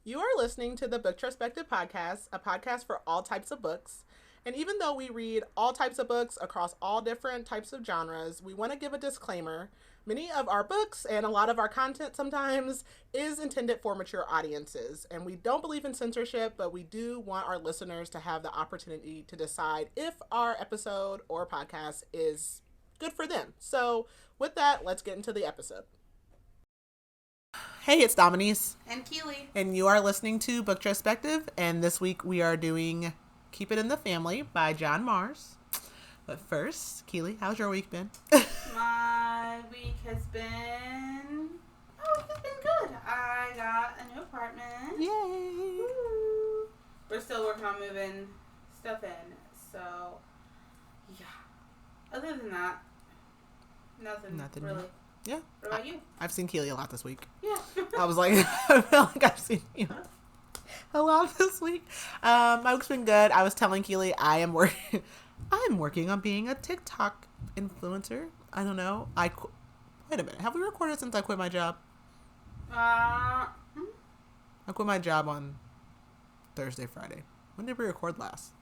You are listening to the Booktrospective Podcast, a podcast for all types of books. And even though we read all types of books across all different types of genres, we want to give a disclaimer. Many of our books and a lot of our content sometimes is intended for mature audiences. And we don't believe in censorship, but we do want our listeners to have the opportunity to decide if our episode or podcast is good for them. So, with that, let's get into the episode. Hey, it's Dominique. And Keely. And you are listening to Booktrospective. And this week we are doing Keep It in the Family by John Mars. But first, Keely, how's your week been? My week has been... it's been good. I got a new apartment. Yay! Woo. We're still working on moving stuff in. So, yeah. Other than that, nothing really. Yeah. What about you? I've seen Keely a lot this week. Yeah. I was like, I feel like I've seen you a lot this week. My week's been good. I was telling Keely I'm working on being a TikTok influencer. I don't know. Wait a minute. Have we recorded since I quit my job? I quit my job on Thursday, Friday. When did we record last?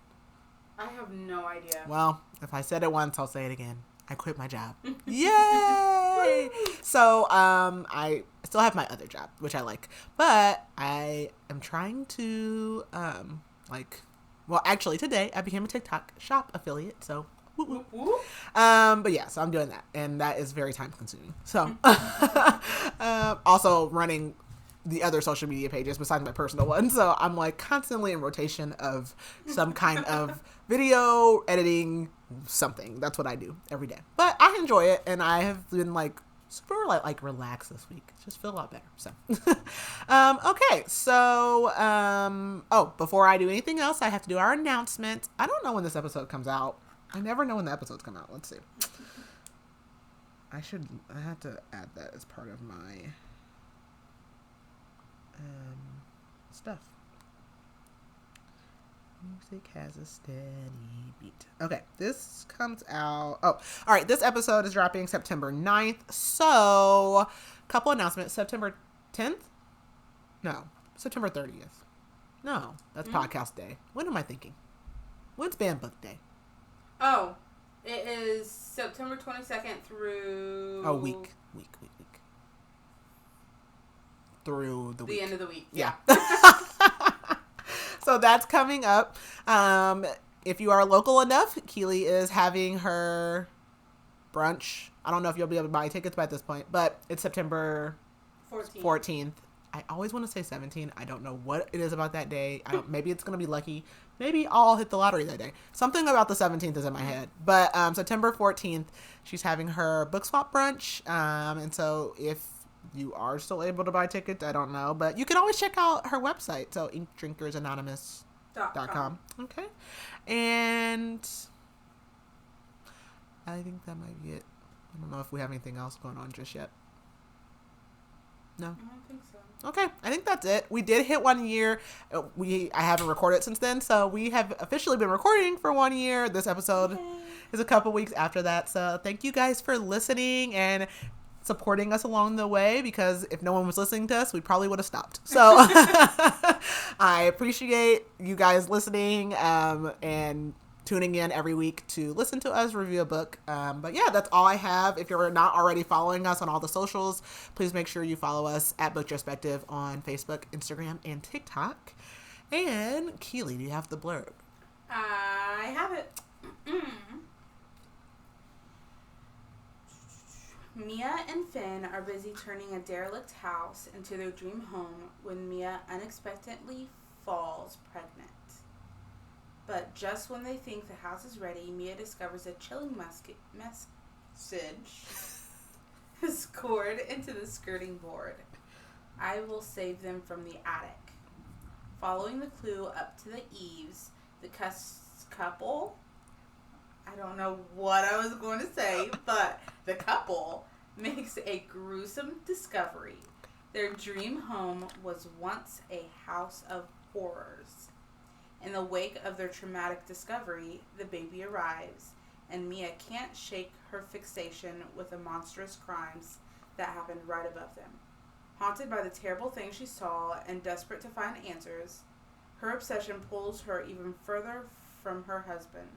I have no idea. Well, if I said it once, I'll say it again. I quit my job. Yay! So, I still have my other job, which I like. But I am trying to, actually today I became a TikTok shop affiliate. So, woo woo. But yeah, so I'm doing that. And that is very time consuming. So, also running the other social media pages besides my personal one. So I'm like constantly in rotation of some kind of video editing, something. That's what I do every day. But I enjoy it, and I have been super relaxed this week. Just feel a lot better. So, okay. So, before I do anything else, I have to do our announcement. I don't know when this episode comes out. I never know when the episodes come out. Let's see. I have to add that as part of my stuff. Music has a steady beat. Okay, this comes out. All right. This episode is dropping September 9th. So, couple announcements. September 10th? No. September 30th. No, that's podcast day. When am I thinking? When's band book day? Oh, it is September 22nd through... Oh, week. Through the week. The end of the week. Yeah. So that's coming up. If you are local enough, Keely is having her brunch. I don't know if you'll be able to buy tickets by this point, but it's September 14th. I always want to say 17. I don't know what it is about that day. Maybe it's going to be lucky. Maybe I'll hit the lottery that day. Something about the 17th is in my head. But September 14th, she's having her book swap brunch. And so if you are still able to buy tickets, I don't know, but you can always check out her website, so inkdrinkersanonymous.com. Okay, and I think that might be it. I don't know if we have anything else going on just yet. No, I don't think so. Okay, I think that's it. We did hit 1 year. I haven't recorded since then, so we have officially been recording for 1 year. This episode is a couple weeks after that, so thank you guys for listening and supporting us along the way, because if no one was listening to us, we probably would have stopped. So I appreciate you guys listening and tuning in every week to listen to us review a book. But yeah, that's all I have. If you're not already following us on all the socials, please make sure you follow us at Booktrospective on Facebook, Instagram, and TikTok. And Keely, do you have the blurb? I have it. Mia and Finn are busy turning a derelict house into their dream home when Mia unexpectedly falls pregnant. But just when they think the house is ready, Mia discovers a chilling message scored into the skirting board. I will save them from the attic. Following the clue up to the eaves, the couple... I don't know what I was going to say, but the couple makes a gruesome discovery. Their dream home was once a house of horrors. In the wake of their traumatic discovery, the baby arrives, and Mia can't shake her fixation with the monstrous crimes that happened right above them. Haunted by the terrible things she saw and desperate to find answers, her obsession pulls her even further from her husband.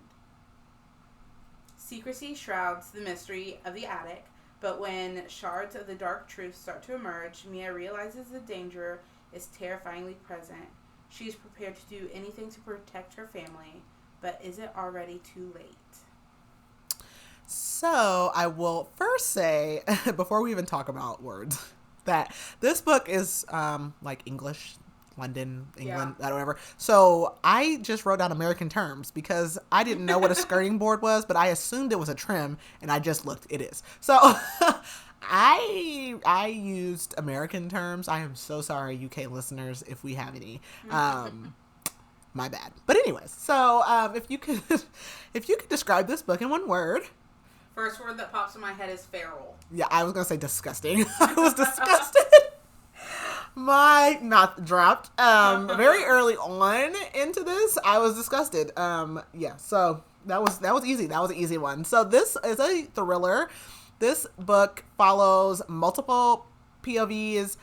Secrecy shrouds the mystery of the attic, but when shards of the dark truth start to emerge, Mia realizes the danger is terrifyingly present. She is prepared to do anything to protect her family, but is it already too late? So I will first say, before we even talk about words, that this book is like English, London, England, that whatever. So I just wrote down American terms because I didn't know what a skirting board was, but I assumed it was a trim, and I just looked. It is. So I used American terms. I am so sorry, UK listeners, if we have any. My bad. But anyways, so if you could describe this book in one word. First word that pops in my head is feral. Yeah, I was gonna say disgusting. I was disgusted. My mouth dropped. Very early on into this, I was disgusted. Yeah, so that was easy. That was an easy one. So this is a thriller. This book follows multiple POVs.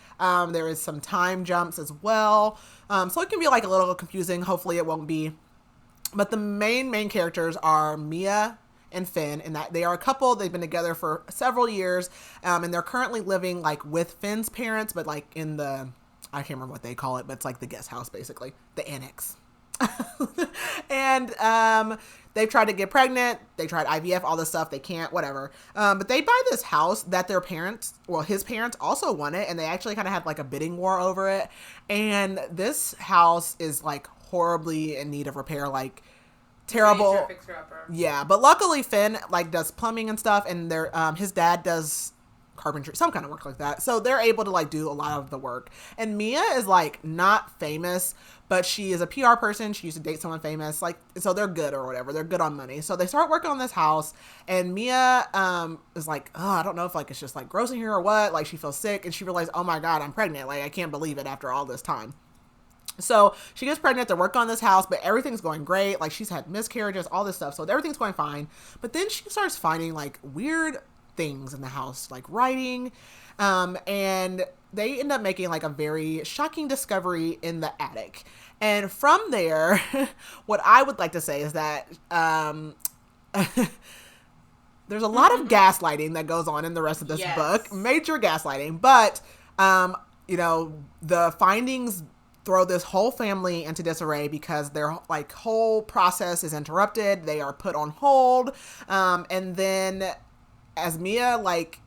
There is some time jumps as well. So it can be like a little confusing. Hopefully it won't be. But the main characters are Mia and Finn, and that they are a couple. They've been together for several years, and they're currently living like with Finn's parents, but like in the, I can't remember what they call it, but it's like the guest house, basically, the annex. And they've tried to get pregnant. They tried IVF, all this stuff. They can't, whatever. But they buy this house that their parents, well, his parents also wanted, and they actually kind of had like a bidding war over it. And this house is like horribly in need of repair, like terrible. Yeah, but luckily Finn like does plumbing and stuff, and their his dad does carpentry, some kind of work like that. So they're able to like do a lot of the work. And Mia is like not famous, but she is a PR person. She used to date someone famous, like, so they're good or whatever. They're good on money. So they start working on this house, and Mia is like, oh, I don't know if like it's just like gross in here or what. Like she feels sick, and she realized, oh my God, I'm pregnant. Like I can't believe it after all this time. So she gets pregnant to work on this house, but everything's going great. Like she's had miscarriages, all this stuff. So everything's going fine. But then she starts finding like weird things in the house, like writing. And they end up making like a very shocking discovery in the attic. And from there, what I would like to say is that there's a lot of gaslighting that goes on in the rest of this book. Major gaslighting. But, you know, the findings throw this whole family into disarray because their like whole process is interrupted. They are put on hold. And then as Mia like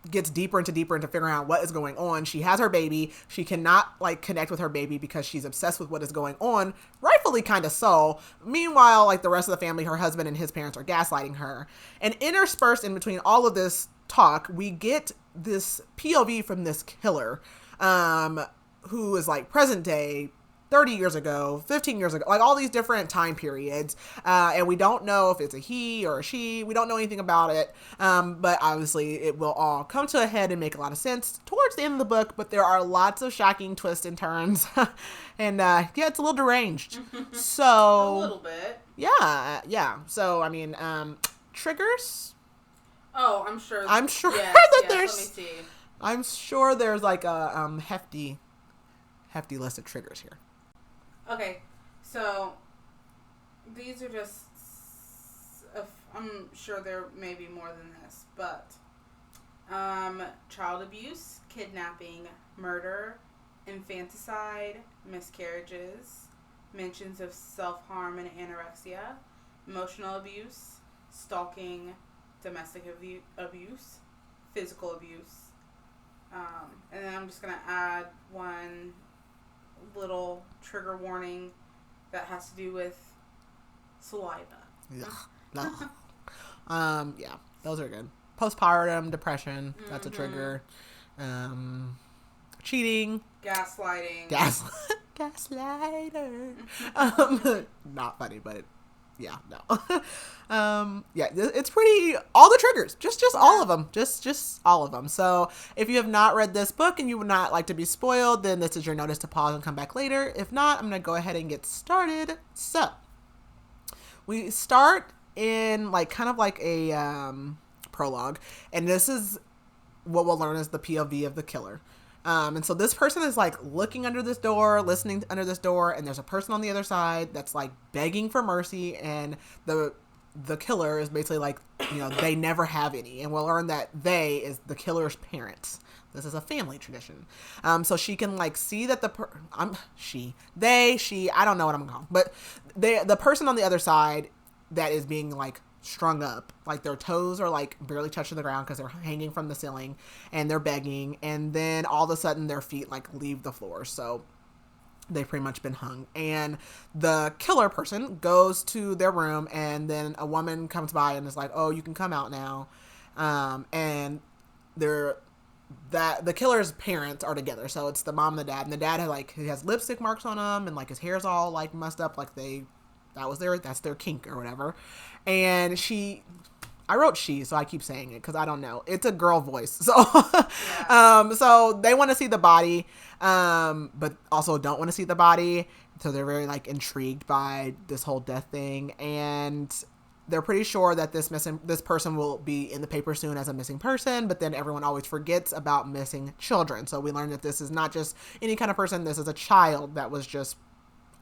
gets deeper into figuring out what is going on, she has her baby. She cannot like connect with her baby because she's obsessed with what is going on, rightfully kind of so. Meanwhile, like the rest of the family, her husband and his parents are gaslighting her. And interspersed in between all of this talk, we get this POV from this killer, who is like present day, 30 years ago, 15 years ago, like all these different time periods. And we don't know if it's a he or a she. We don't know anything about it. But obviously it will all come to a head and make a lot of sense towards the end of the book. But there are lots of shocking twists and turns. And yeah, it's a little deranged. So a little bit. Yeah. So, I mean, triggers. Oh, I'm sure. Yes, that there's, let me see. I'm sure there's like a hefty list of triggers here. Okay, so these are just, I'm sure there may be more than this, but child abuse, kidnapping, murder, infanticide, miscarriages, mentions of self-harm and anorexia, emotional abuse, stalking, domestic abuse, physical abuse, and then I'm just going to add one little trigger warning that has to do with saliva. Yeah, those are good. Postpartum, depression, that's a trigger. Cheating. Gaslighting. Gaslighter. Not funny, but yeah, no. Yeah, it's pretty, all the triggers, just all of them, just all of them. So if you have not read this book and you would not like to be spoiled, then this is your notice to pause and come back later. If not, I'm going to go ahead and get started. So we start in like kind of like a prologue, and this is what we'll learn is the POV of the killer. And so this person is like looking under this door, listening under this door, and there's a person on the other side that's like begging for mercy, and the killer is basically like, they never have any, and we'll learn that they is the killer's parents. This is a family tradition. So she can like see that I don't know what I'm calling, but the person on the other side that is being like strung up, like their toes are like barely touching the ground because they're hanging from the ceiling and they're begging, and then all of a sudden their feet like leave the floor. So they've pretty much been hung, and the killer person goes to their room, and then a woman comes by and is like, oh, you can come out now. And the killer's parents are together, so it's the mom and the dad, and the dad he has lipstick marks on him, and like his hair's all like messed up, like that's their kink or whatever. And I wrote she, so I keep saying it because I don't know. It's a girl voice. So, so they want to see the body, but also don't want to see the body. So they're very like intrigued by this whole death thing. And they're pretty sure that this person will be in the paper soon as a missing person, but then everyone always forgets about missing children. So we learn that this is not just any kind of person. This is a child that was just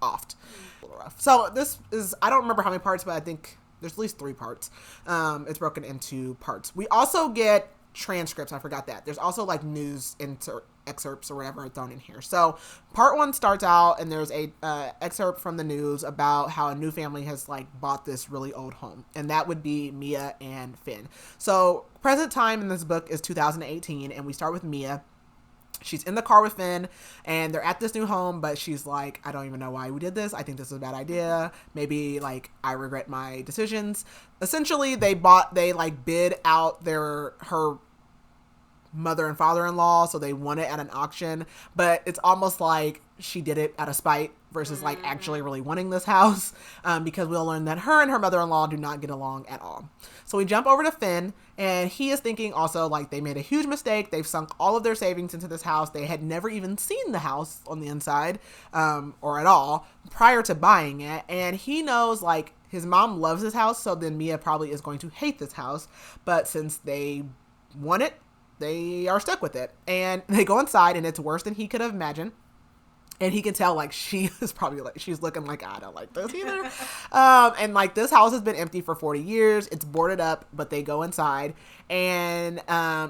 offed. A little rough. So this is, I don't remember how many parts, but I think there's at least 3 parts. It's broken into parts. We also get transcripts. I forgot that. There's also like news excerpts or whatever thrown in here. So part 1 starts out, and there's a excerpt from the news about how a new family has like bought this really old home, and that would be Mia and Finn. So present time in this book is 2018, and we start with Mia. She's in the car with Finn, and they're at this new home, but she's like, I don't even know why we did this. I think this is a bad idea. Maybe like I regret my decisions. Essentially, they bid out her mother and father-in-law, so they won it at an auction, but it's almost like she did it out of spite versus like actually really wanting this house, because we'll learn that her and her mother-in-law do not get along at all. So we jump over to Finn, and he is thinking also like they made a huge mistake. They've sunk all of their savings into this house. They had never even seen the house on the inside, or at all prior to buying it, and he knows like his mom loves this house, so then Mia probably is going to hate this house, but since they want it, they are stuck with it. And they go inside, and it's worse than he could have imagined. And he can tell, like, she is probably, like, she's looking like, I don't like this either. And, like, this house has been empty for 40 years. It's boarded up, but they go inside. And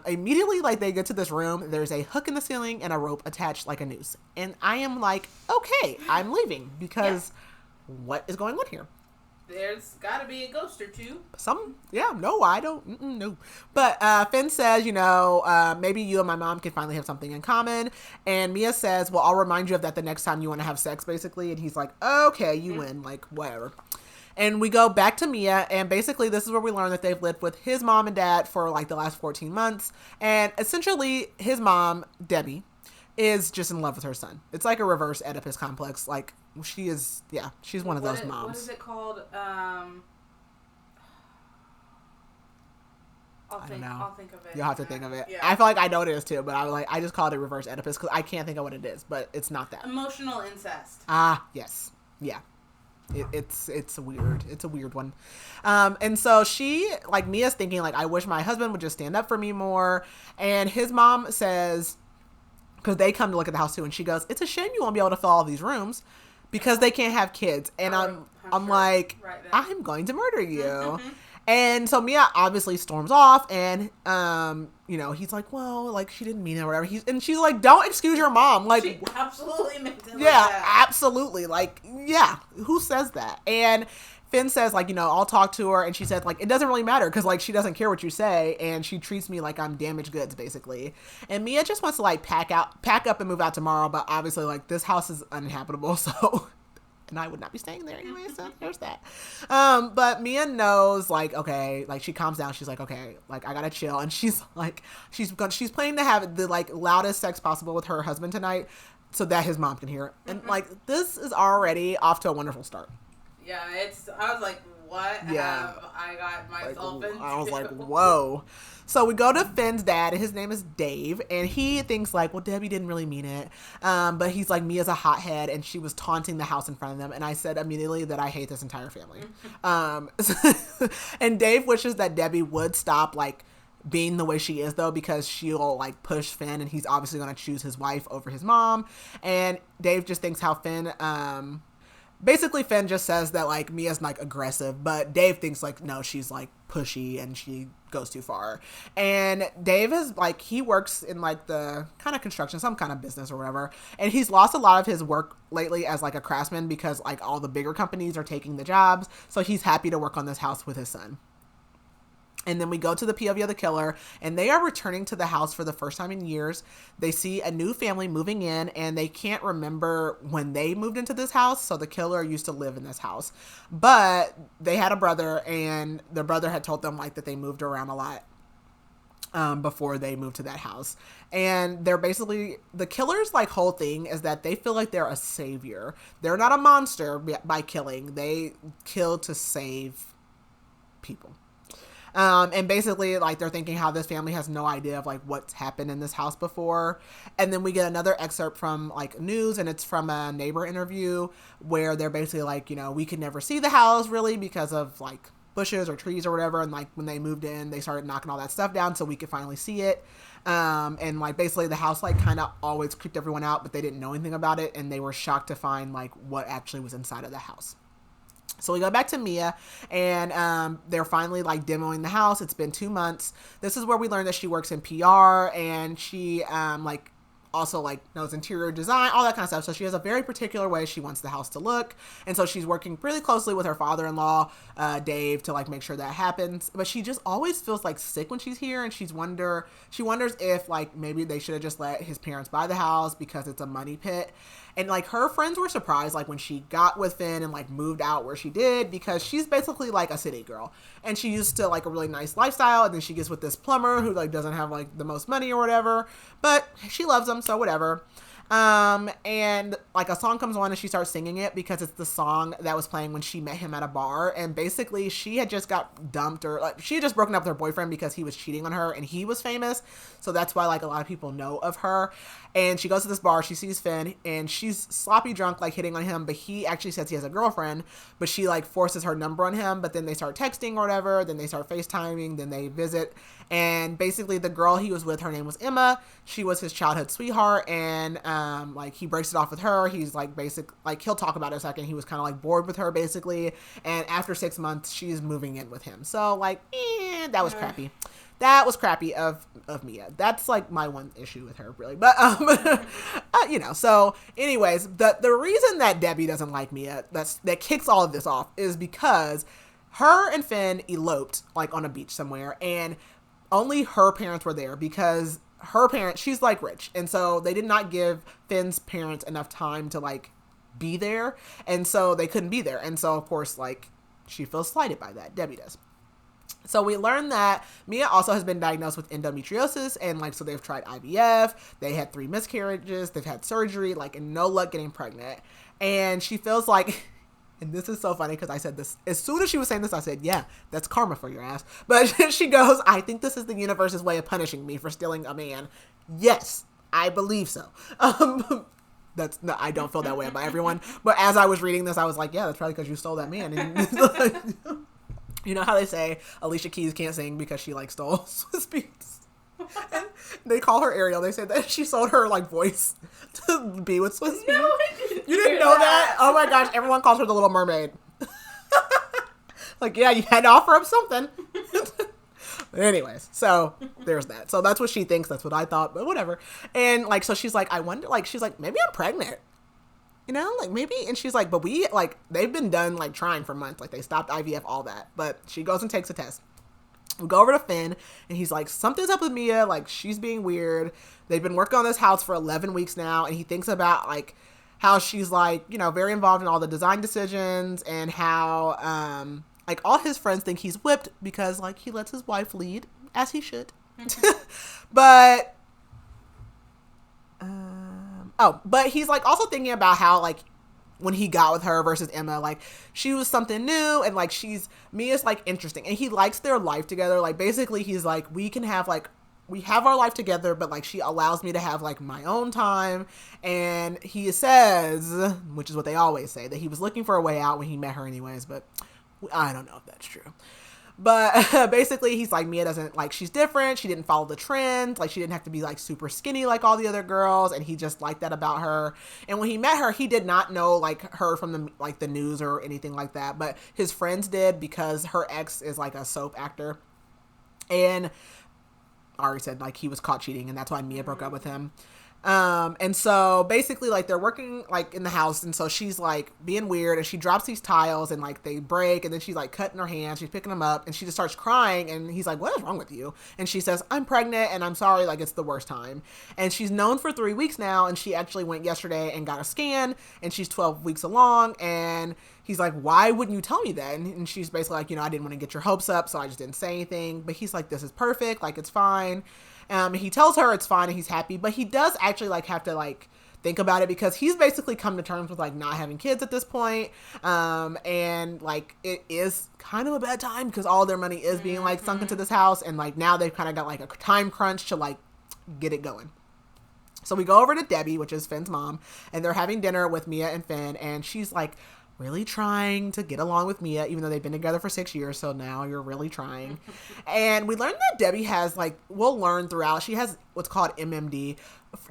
immediately, like, they get to this room. There's a hook in the ceiling and a rope attached like a noose. And I am like, okay, I'm leaving. Because what is going on here? There's got to be a ghost or two. No, I don't, no. But Finn says, maybe you and my mom can finally have something in common. And Mia says, well, I'll remind you of that the next time you want to have sex, basically. And he's like, okay, you win, like, whatever. And we go back to Mia, and basically this is where we learn that they've lived with his mom and dad for, like, the last 14 months. And essentially, his mom, Debbie, is just in love with her son. It's like a reverse Oedipus complex. Like, she's one of those moms. What is it called? I'll think of it. You'll have to think of it. Yeah. I feel like I know what it is too, but I just call it a reverse Oedipus because I can't think of what it is, but it's not that. Emotional incest. Yes. Yeah. It's weird. It's a weird one. And so she, like, Mia's thinking, like, I wish my husband would just stand up for me more. And his mom says, because they come to look at the house too, and she goes, it's a shame you won't be able to fill all these rooms because they can't have kids. And I'm sure. Like, I'm going to murder you. And so Mia obviously storms off, and he's like, well, like, she didn't mean it or whatever. And she's like, don't excuse your mom. Like, she absolutely meant it. Yeah, like that. Absolutely. Like, yeah, who says that? And Finn says, like, I'll talk to her. And she said, like, it doesn't really matter because, like, she doesn't care what you say. And she treats me like I'm damaged goods, basically. And Mia just wants to, like, pack up and move out tomorrow. But obviously, like, this house is uninhabitable. So, and I would not be staying there anyway. So there's that. But Mia knows, like, okay, like, she calms down. She's like, okay, like, I gotta chill. And she's like, she's planning to have the, like, loudest sex possible with her husband tonight so that his mom can hear it. And, like, this is already off to a wonderful start. Yeah, I was like, what have I got myself into? I was like, whoa. So we go to Finn's dad, and his name is Dave, and he thinks, like, well, Debbie didn't really mean it. But he's like, Mia's a hothead, and she was taunting the house in front of them. And I said immediately that I hate this entire family. And Dave wishes that Debbie would stop, like, being the way she is, though, because she'll like push Finn, and he's obviously going to choose his wife over his mom. And Dave just thinks how Finn, basically Finn just says that like Mia's like aggressive, but Dave thinks like, no, she's like pushy and she goes too far. And Dave is like, he works in like the kind of construction, some kind of business or whatever, and he's lost a lot of his work lately as like a craftsman because like all the bigger companies are taking the jobs, so he's happy to work on this house with his son. And then we go to the POV of the killer, and they are returning to the house for the first time in years. They see a new family moving in, and they can't remember when they moved into this house. So the killer used to live in this house, but they had a brother, and their brother had told them like that they moved around a lot before they moved to that house. And they're basically, the killer's like whole thing is that they feel like they're a savior. They're not a monster by killing. They kill to save people. And basically like they're thinking how this family has no idea of like what's happened in this house before. And then we get another excerpt from like news, and it's from a neighbor interview where they're basically like, you know, we could never see the house really because of like bushes or trees or whatever. And like when they moved in, they started knocking all that stuff down so we could finally see it. And like basically the house like kind of always creeped everyone out, but they didn't know anything about it, and they were shocked to find like what actually was inside of the house. So we go back to Mia, and they're finally like demoing the house. It's been 2 months. This is where we learn that she works in PR, and she like also like knows interior design, all that kind of stuff. So she has a very particular way she wants the house to look. And so she's working really closely with her father-in-law, Dave, to like make sure that happens. But she just always feels like sick when she's here. And she wonders if like maybe they should have just let his parents buy the house because it's a money pit. And like her friends were surprised like when she got with Finn and like moved out where she did, because she's basically like a city girl, and she used to like a really nice lifestyle, and then she gets with this plumber who like doesn't have like the most money or whatever, but she loves him, so whatever. And like a song comes on and she starts singing it because it's the song that was playing when she met him at a bar. And basically she had just got dumped, or like she had just broken up with her boyfriend because he was cheating on her and he was famous. So that's why like a lot of people know of her. And she goes to this bar, she sees Finn, and she's sloppy drunk, like hitting on him, but he actually says he has a girlfriend, but she like forces her number on him. But then they start texting or whatever, then they start FaceTiming, then they visit. And basically the girl he was with, her name was Emma. She was his childhood sweetheart, and like he breaks it off with her. He's like like he'll talk about it in a second. He was kind of like bored with her basically, and after 6 months she's moving in with him. So like that was crappy. That was crappy of Mia. That's like my one issue with her, really. But you know. So, anyways, the reason that Debbie doesn't like Mia, that kicks all of this off, is because her and Finn eloped like on a beach somewhere, and only her parents were there because her parents, she's like rich, and so they did not give Finn's parents enough time to like be there, and so they couldn't be there, and so of course like she feels slighted by that. Debbie does. So we learned that Mia also has been diagnosed with endometriosis, and like, so they've tried IVF, they had 3 miscarriages, they've had surgery, like, and no luck getting pregnant. And she feels like, and this is so funny because I said this, as soon as she was saying this, I said, yeah, that's karma for your ass. But she goes, I think this is the universe's way of punishing me for stealing a man. Yes, I believe so. No, I don't feel that way about everyone. But as I was reading this, I was like, yeah, that's probably because you stole that man. And you know how they say Alicia Keys can't sing because she like stole Swiss Beats? And they call her Ariel. They said that she sold her like voice to be with Swiss Beats. No, I didn't. You didn't know that? Oh my gosh, everyone calls her the Little Mermaid. Like, yeah, you had to offer up something. But anyways, so there's that. So that's what she thinks. That's what I thought, but whatever. And like, so she's like, I wonder, like, she's like, maybe I'm pregnant. You know, like maybe, and she's like, but we, like, they've been done, like, trying for months. Like, they stopped IVF, all that. But she goes and takes a test. We go over to Finn, and he's like, something's up with Mia. Like, she's being weird. They've been working on this house for 11 weeks now. And he thinks about, like, how she's, like, you know, very involved in all the design decisions. And how, like, all his friends think he's whipped because, like, he lets his wife lead, as he should. But... but he's like also thinking about how like when he got with her versus Emma, like she was something new, and like Mia's like interesting, and he likes their life together. Like basically he's like, we have our life together, but like she allows me to have like my own time. And he says, which is what they always say, that he was looking for a way out when he met her anyways, but I don't know if that's true. But basically he's like, Mia doesn't, like, she's different. She didn't follow the trend. Like, she didn't have to be like super skinny like all the other girls. And he just liked that about her. And when he met her, he did not know like her from the, like, the news or anything like that. But his friends did, because her ex is like a soap actor. And Ari said like he was caught cheating, and that's why Mia broke up with him. And so basically, like, they're working like in the house, and so she's like being weird, and she drops these tiles, and like they break, and then she's like cutting her hands, she's picking them up, and she just starts crying, and he's like, what is wrong with you? And she says, I'm pregnant, and I'm sorry, like, it's the worst time. And she's known for 3 weeks now, and she actually went yesterday and got a scan, and she's 12 weeks along. And he's like, why wouldn't you tell me that? And she's basically like, I didn't want to get your hopes up, so I just didn't say anything. But he's like, this is perfect, like, it's fine. He tells her it's fine and he's happy, but he does actually like have to like think about it, because he's basically come to terms with like not having kids at this point. And like it is kind of a bad time, because all their money is being like sunk into this house, and like now they've kind of got like a time crunch to like get it going. So we go over to Debbie, which is Finn's mom, and they're having dinner with Mia and Finn, and she's like really trying to get along with Mia, even though they've been together for 6 years. So now you're really trying. And we learned that Debbie has like, we'll learn throughout, she has what's called MMD.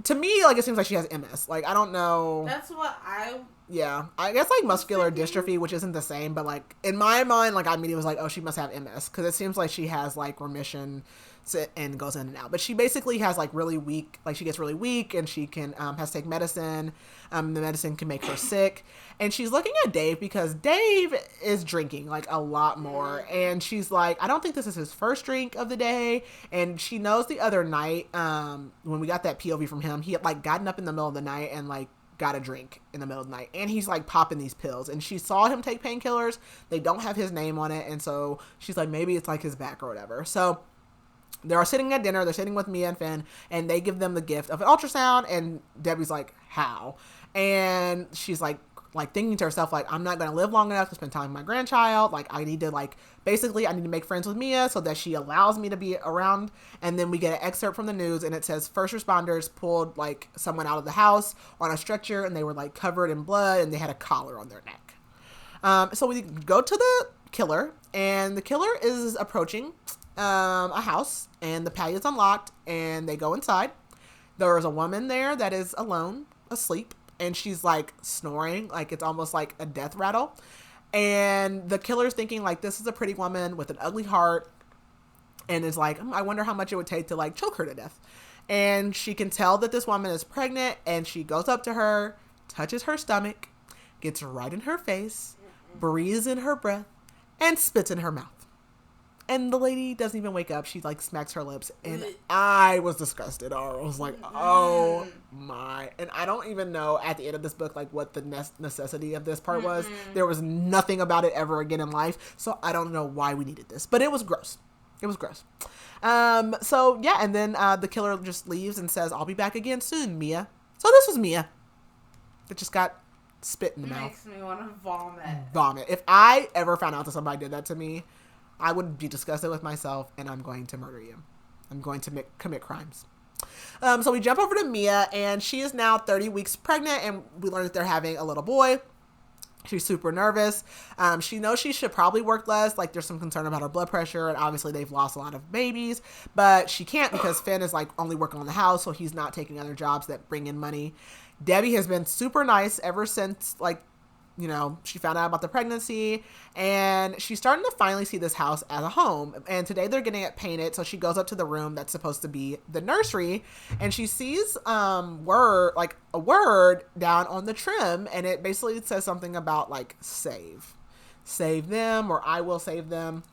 To me, like, it seems like she has MS. Like, I don't know. That's what I guess like muscular dystrophy, which isn't the same, but like in my mind, like I immediately was like, oh, she must have MS, because it seems like she has like remission and goes in and out. But she basically has like really weak, like she gets really weak, and she can has to take medicine. The medicine can make her sick. And she's looking at Dave, because Dave is drinking like a lot more, and she's like, I don't think this is his first drink of the day. And she knows the other night when we got that POV from him, he had like gotten up in the middle of the night and like got a drink in the middle of the night, and he's like popping these pills, and she saw him take painkillers. They don't have his name on it, and so she's like, maybe it's like his back or whatever. So they're sitting at dinner, they're sitting with Mia and Finn, and they give them the gift of an ultrasound, and Debbie's like, how? And she's like thinking to herself, like, I'm not going to live long enough to spend time with my grandchild. Like, I need to basically I need to make friends with Mia so that she allows me to be around. And then we get an excerpt from the news, and it says first responders pulled like someone out of the house on a stretcher, and they were like covered in blood, and they had a collar on their neck. So we go to the killer, and the killer is approaching a house, and the patio's unlocked, and they go inside. There is a woman there that is alone, asleep, and she's like snoring, like it's almost like a death rattle. And the killer's thinking like, this is a pretty woman with an ugly heart, and is like, I wonder how much it would take to like choke her to death. And she can tell that this woman is pregnant, and she goes up to her, touches her stomach, gets right in her face, breathes in her breath, and spits in her mouth. And the lady doesn't even wake up. She like smacks her lips, and I was disgusted. I was like, oh my. And I don't even know at the end of this book like what the necessity of this part was. There was nothing about it ever again in life, so I don't know why we needed this, but it was gross. It was gross. So yeah, and then the killer just leaves and says, I'll be back again soon, Mia. So this was Mia that just got spit in the mouth. Makes me want to vomit. Vomit. If I ever found out that somebody did that to me, I would be disgusted with myself, and I'm going to murder you. I'm going to commit crimes. So we jump over to Mia, and she is now 30 weeks pregnant, and we learn that they're having a little boy. She's super nervous. She knows she should probably work less. Like, there's some concern about her blood pressure, and obviously they've lost a lot of babies, but she can't because Finn is like only working on the house, so he's not taking other jobs that bring in money. Debbie has been super nice ever since, like, she found out about the pregnancy, and she's starting to finally see this house as a home. And today they're getting it painted. So she goes up to the room that's supposed to be the nursery, and she sees a word down on the trim, and it basically says something about like save them, or I will save them.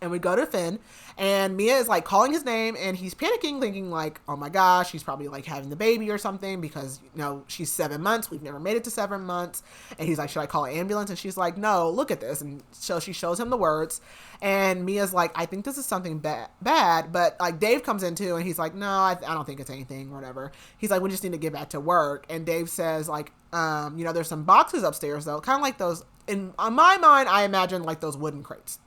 And we go to Finn, and Mia is like calling his name, and he's panicking, thinking like, oh my gosh, she's probably like having the baby or something, because she's 7 months. We've never made it to 7 months. And he's like, should I call an ambulance? And she's like, no, look at this. And so she shows him the words, and Mia's like, I think this is something bad. But like Dave comes in too, and he's like, no, I don't think it's anything or whatever. He's like, we just need to get back to work. And Dave says like, there's some boxes upstairs though, kind of like those, on my mind, I imagine like those wooden crates.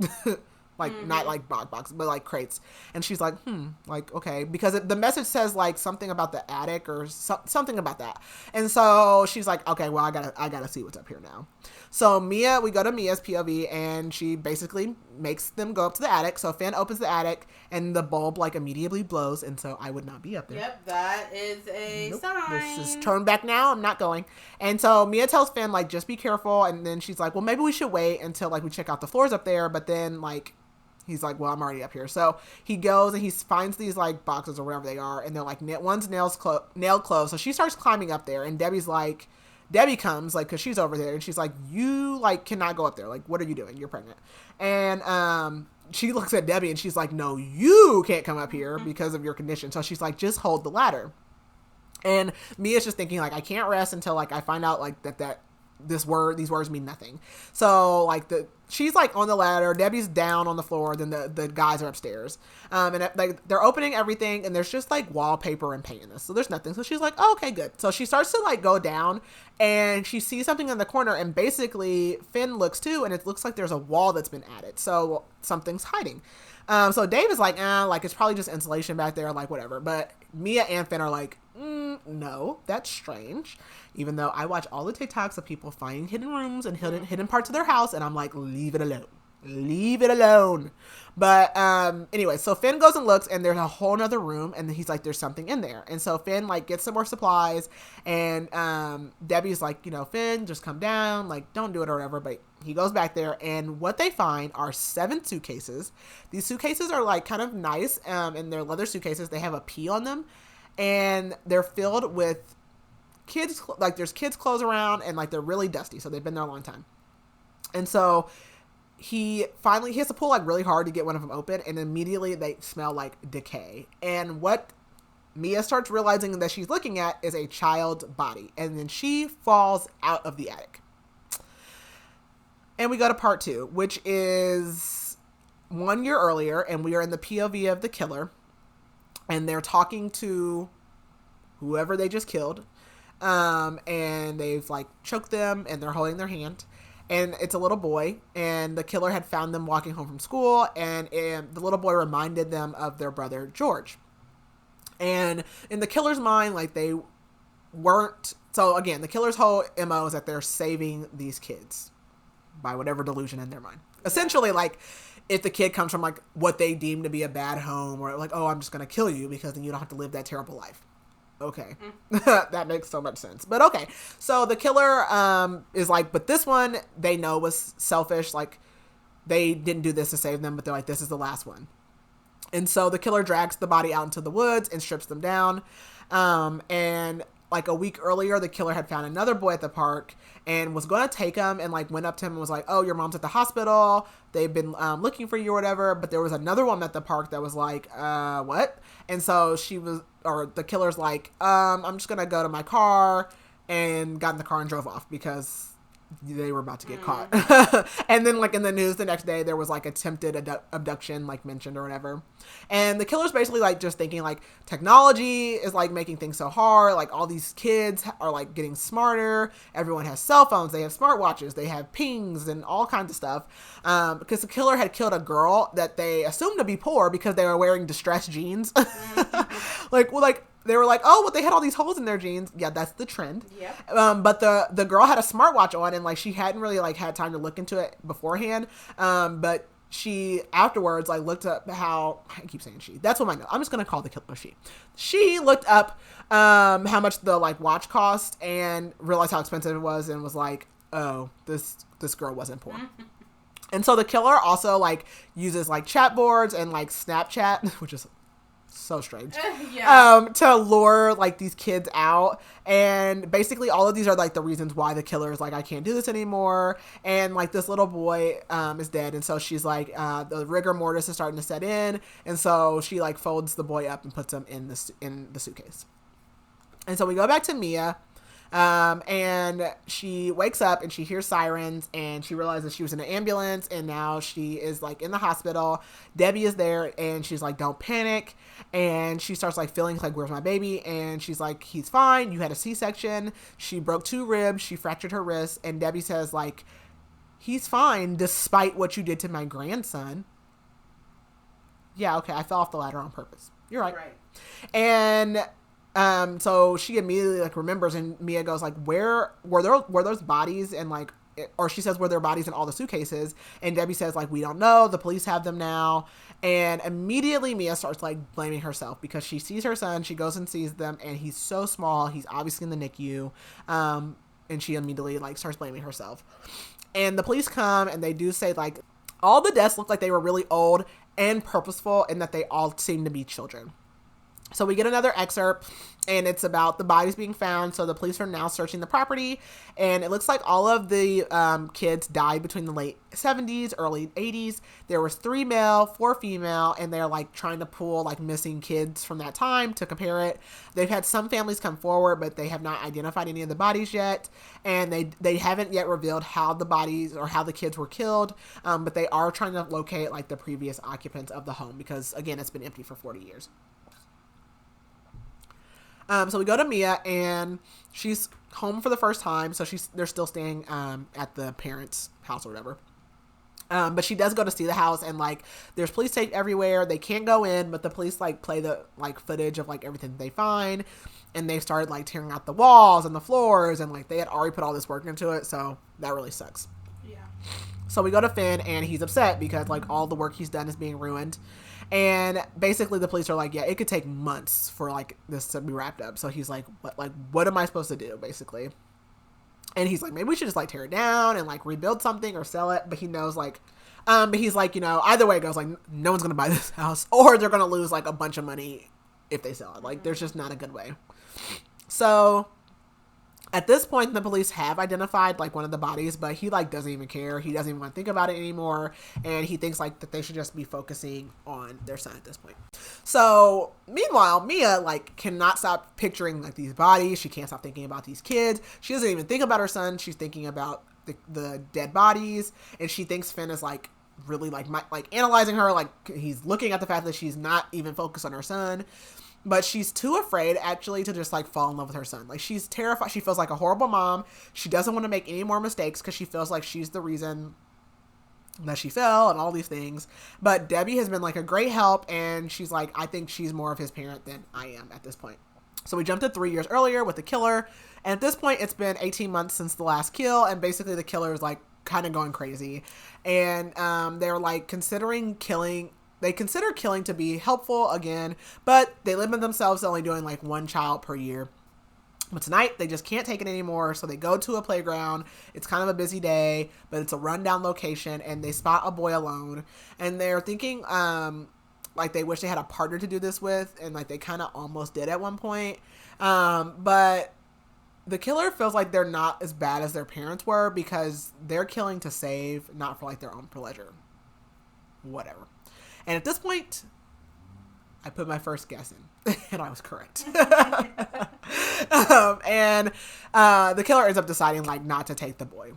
Like, not like boxes, but like crates. And she's like, like, okay. Because the message says like something about the attic or something about that. And so she's like, okay, well, I gotta see what's up here now. So we go to Mia's POV, and she basically makes them go up to the attic. So Finn opens the attic and the bulb like immediately blows. And so I would not be up there. Yep, that is a sign. This is turn back now. I'm not going. And so Mia tells Finn like, just be careful. And then she's like, well, maybe we should wait until like we check out the floors up there. But then like, he's like, well, I'm already up here. So he goes and he finds these like boxes or whatever they are. And they're like, one's nailed closed. So she starts climbing up there. And Debbie comes like, cause she's over there. And she's like, you like cannot go up there. Like, what are you doing? You're pregnant. And, she looks at Debbie and she's like, no, you can't come up here because of your condition. So she's like, just hold the ladder. And Mia's just thinking like, I can't rest until like I find out like that these words mean nothing. So like she's like on the ladder, Debbie's down on the floor, then the guys are upstairs. And like they're opening everything and there's just like wallpaper and paint in this. So there's nothing. So she's like, oh, okay, good. So she starts to like go down and she sees something in the corner and basically Finn looks too and it looks like there's a wall that's been added. So something's hiding. So Dave is like, like it's probably just insulation back there, like whatever. But Mia and Finn are like, no, that's strange. Even though I watch all the TikToks of people finding hidden rooms and hidden parts of their house, and I'm like, leave it alone. Leave it alone. But anyway, so Finn goes and looks, and there's a whole nother room, and he's like, there's something in there. And so Finn like gets some more supplies, and Debbie's like, Finn, just come down, like don't do it or whatever. But he goes back there, and what they find are 7 suitcases. These suitcases are like kind of nice, and they're leather suitcases. They have a P on them, and they're filled with kids, like there's kids' clothes around, and like they're really dusty, so they've been there a long time. And so he has to pull like really hard to get one of them open, and immediately they smell like decay. And what Mia starts realizing that she's looking at is a child's body, and then she falls out of the attic. And we go to part 2, which is 1 year earlier, and we are in the POV of the killer, and they're talking to whoever they just killed. And they've like choked them and they're holding their hand, and it's a little boy, and the killer had found them walking home from school, and the little boy reminded them of their brother George. And in the killer's mind, like they weren't, so again, the killer's whole MO is that they're saving these kids by whatever delusion in their mind. Essentially, like if the kid comes from like what they deem to be a bad home, or like, oh, I'm just going to kill you because then you don't have to live that terrible life. Okay. That makes so much sense. But okay. So the killer is like, but this one they know was selfish. Like they didn't do this to save them, but they're like, this is the last one. And so the killer drags the body out into the woods and strips them down. And like a week earlier, the killer had found another boy at the park and was going to take him, and like went up to him and was like, oh, your mom's at the hospital. They've been looking for you or whatever. But there was another woman at the park that was like, what? And so the killer's like, I'm just going to go to my car, and got in the car and drove off because they were about to get caught. And then like in the news the next day, there was like attempted abduction like mentioned or whatever. And the killer's basically like just thinking like technology is like making things so hard. Like all these kids are like getting smarter. Everyone has cell phones. They have smartwatches. They have pings and all kinds of stuff. Because the killer had killed a girl that they assumed to be poor because they were wearing distressed jeans. They were like, oh, but they had all these holes in their jeans. Yeah, that's the trend. Yep. But the girl had a smartwatch on, and like she hadn't really like had time to look into it beforehand. But she afterwards like looked up how, I keep saying she. That's what I know. I'm just gonna call the killer she. She looked up how much the like watch cost and realized how expensive it was, and was like, oh, this girl wasn't poor. And so the killer also like uses like chat boards and like Snapchat, which is so strange, to lure like these kids out. And basically all of these are like the reasons why the killer is like, I can't do this anymore. And like this little boy is dead, and so she's like, the rigor mortis is starting to set in, and so she like folds the boy up and puts him in the suitcase. And so we go back to Mia, and she wakes up and she hears sirens, and she realizes she was in an ambulance, and now she is like in the hospital. Debbie is there, and she's like, don't panic. And she starts like feeling like, where's my baby? And she's like, he's fine. You had a C-section. She broke 2 ribs. She fractured her wrist. And Debbie says like, he's fine despite what you did to my grandson. Yeah, okay, I fell off the ladder on purpose. You're right. And so she immediately like remembers, and Mia goes like, where were those bodies, and like or she says, were there bodies in all the suitcases? And Debbie says, like, we don't know. The police have them now. And immediately Mia starts, like, blaming herself because she sees her son. She goes and sees them, and he's so small. He's obviously in the NICU. And she immediately, like, starts blaming herself. And the police come, and they do say, like, all the deaths look like they were really old and purposeful, and that they all seem to be children. So we get another excerpt, and it's about the bodies being found. So the police are now searching the property, and it looks like all of the kids died between the late 70s, early 80s. There was 3 male, 4 female, and they're, like, trying to pull, like, missing kids from that time to compare it. They've had some families come forward, but they have not identified any of the bodies yet, and they haven't yet revealed how the bodies or how the kids were killed, but they are trying to locate, like, the previous occupants of the home because, again, it's been empty for 40 years. So we go to Mia, and she's home for the first time. So they're still staying at the parents' house or whatever. But she does go to see the house, and, like, there's police tape everywhere. They can't go in, but the police, like, play the, like, footage of, like, everything they find. And they started, like, tearing out the walls and the floors, and, like, they had already put all this work into it. So that really sucks. Yeah. So we go to Finn, and he's upset because, like, all the work he's done is being ruined. And basically the police are like, yeah, it could take months for, like, this to be wrapped up. So he's like, what am I supposed to do, basically? And he's like, maybe we should just, like, tear it down and, like, rebuild something or sell it. But he knows, like, but he's like, you know, either way it goes, like, no one's going to buy this house, or they're going to lose, like, a bunch of money if they sell it. Like, there's just not a good way. So at this point, the police have identified, like, one of the bodies, but he, like, doesn't even care. He doesn't even want to think about it anymore. And he thinks, like, that they should just be focusing on their son at this point. So meanwhile, Mia, like, cannot stop picturing, like, these bodies. She can't stop thinking about these kids. She doesn't even think about her son. She's thinking about the dead bodies. And she thinks Finn is, like, really, like, analyzing her. Like, he's looking at the fact that she's not even focused on her son. But she's too afraid, actually, to just, like, fall in love with her son. Like, she's terrified. She feels like a horrible mom. She doesn't want to make any more mistakes because she feels like she's the reason that she fell and all these things. But Debbie has been, like, a great help, and she's like, I think she's more of his parent than I am at this point. So we jumped to 3 years earlier with the killer. And at this point, it's been 18 months since the last kill, and basically the killer is, like, kind of going crazy. And they're, like, considering killing... They consider killing to be helpful again, but they limit themselves to only doing, like, 1 child per year. But tonight, they just can't take it anymore, so they go to a playground. It's kind of a busy day, but it's a rundown location, and they spot a boy alone. And they're thinking, like, they wish they had a partner to do this with, and, like, they kind of almost did at one point. But the killer feels like they're not as bad as their parents were because they're killing to save, not for, like, their own pleasure. Whatever. And at this point, I put my first guess in, and I was correct. And the killer ends up deciding, like, not to take the boy.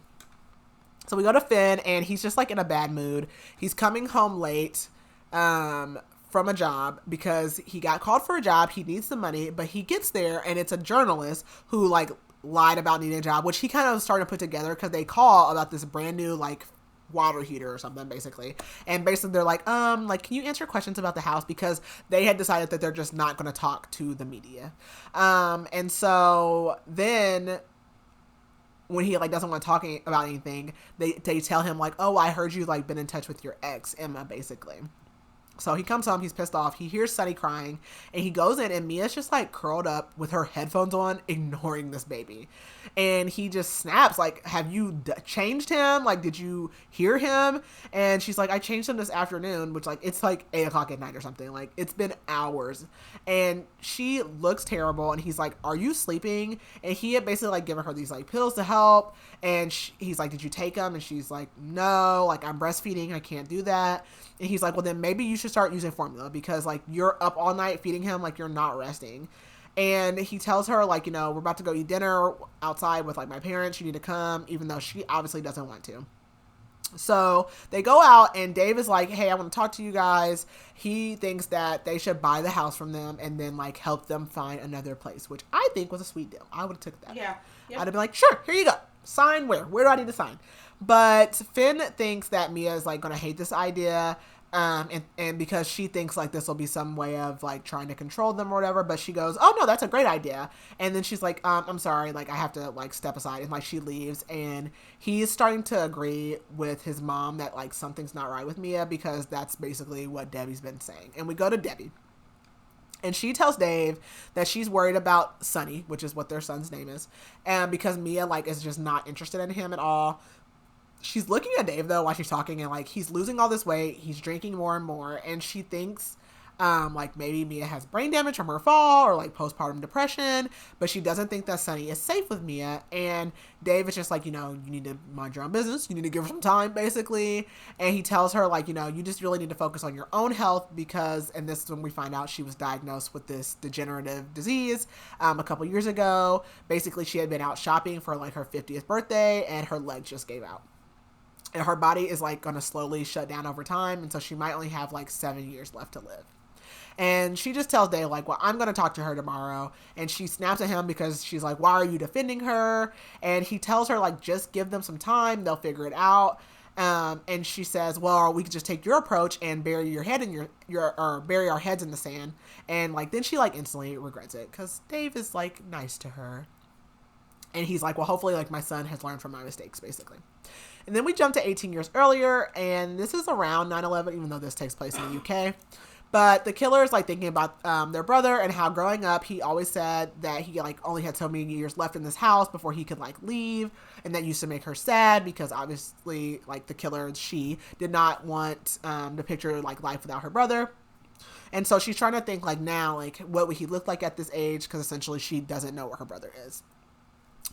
So we go to Finn, and he's just, like, in a bad mood. He's coming home late from a job because he got called for a job. He needs the money, but he gets there, and it's a journalist who, like, lied about needing a job, which he kind of started to put together because they call about this brand new, like, water heater or something, basically. And basically they're like, can you answer questions about the house? Because they had decided that they're just not going to talk to the media. And so then when he, like, doesn't want to talk about anything, they tell him, like, oh, I heard you, like, been in touch with your ex, Emma, basically. So he comes home, he's pissed off, he hears Sonny crying, and he goes in, and Mia's just, like, curled up with her headphones on, ignoring this baby. And he just snaps, like, have you changed him? Like, did you hear him? And she's like, I changed him this afternoon, which, like, it's, like, 8 o'clock at night or something. Like, it's been hours. And she looks terrible, and he's like, are you sleeping? And he had basically, like, given her these, like, pills to help, and he's like, did you take them? And she's like, no, like, I'm breastfeeding, I can't do that. And he's like, well, then maybe you should start using formula because, like, you're up all night feeding him, like, you're not resting. And he tells her, like, you know, we're about to go eat dinner outside with, like, my parents. You need to come, even though she obviously doesn't want to. So they go out, and Dave is like, hey, I want to talk to you guys. He thinks that they should buy the house from them and then, like, help them find another place, which I think was a sweet deal. I would have took that. Yeah. Yep. I'd have been like, sure, here you go. Sign where? Where do I need to sign? But Finn thinks that Mia is, like, going to hate this idea. And because she thinks like this will be some way of like trying to control them or whatever, but she goes, oh no, that's a great idea. And then she's like, I'm sorry, like I have to like step aside, and like she leaves, and he's starting to agree with his mom that like something's not right with Mia, because that's basically what Debbie's been saying. And we go to Debbie, and she tells Dave that she's worried about Sonny, which is what their son's name is, and because Mia like is just not interested in him at all. She's looking at Dave though while she's talking, and like he's losing all this weight, he's drinking more and more, and she thinks like maybe Mia has brain damage from her fall or like postpartum depression, but she doesn't think that Sonny is safe with Mia. And Dave is just like, you need to mind your own business, you need to give her some time basically. And he tells her like, you just really need to focus on your own health, because, and this is when we find out she was diagnosed with this degenerative disease a couple years ago. Basically she had been out shopping for like her 50th birthday, and her leg just gave out. And her body is like going to slowly shut down over time. And so she might only have like 7 years left to live. And she just tells Dave like, well, I'm going to talk to her tomorrow. And she snaps at him because she's like, why are you defending her? And he tells her like, just give them some time. They'll figure it out. And she says, well, we could just take your approach and bury your head in or bury our heads in the sand. And like, then she like instantly regrets it, because Dave is like nice to her. And he's like, well, hopefully like my son has learned from my mistakes basically. And then we jump to 18 years earlier, and this is around 9/11, even though this takes place in the UK. But the killer is like thinking about their brother, and how growing up he always said that he like only had so many years left in this house before he could like leave, and that used to make her sad, because obviously like the killer, she did not want to picture like life without her brother. And so she's trying to think like now like what would he look like at this age, because essentially she doesn't know where her brother is.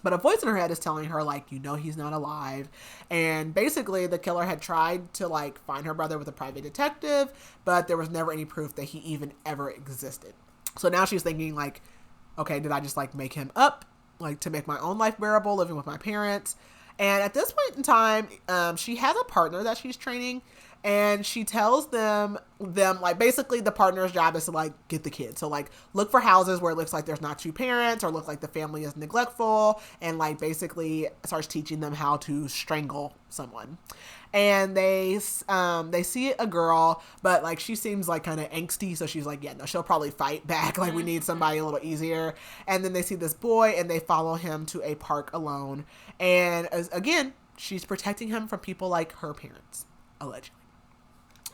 But a voice in her head is telling her, like, he's not alive. And basically, the killer had tried to, like, find her brother with a private detective, but there was never any proof that he even ever existed. So now she's thinking, like, okay, did I just, like, make him up, like, to make my own life bearable, living with my parents? And at this point in time, she has a partner that she's training, and she tells them like basically the partner's job is to like get the kids. So like look for houses where it looks like there's not two parents, or look like the family is neglectful, and like basically starts teaching them how to strangle someone. And they see a girl, but like she seems like kind of angsty, so she's like, yeah, no, she'll probably fight back, like we need somebody a little easier. And then they see this boy, and they follow him to a park alone, and again she's protecting him from people like her parents, allegedly.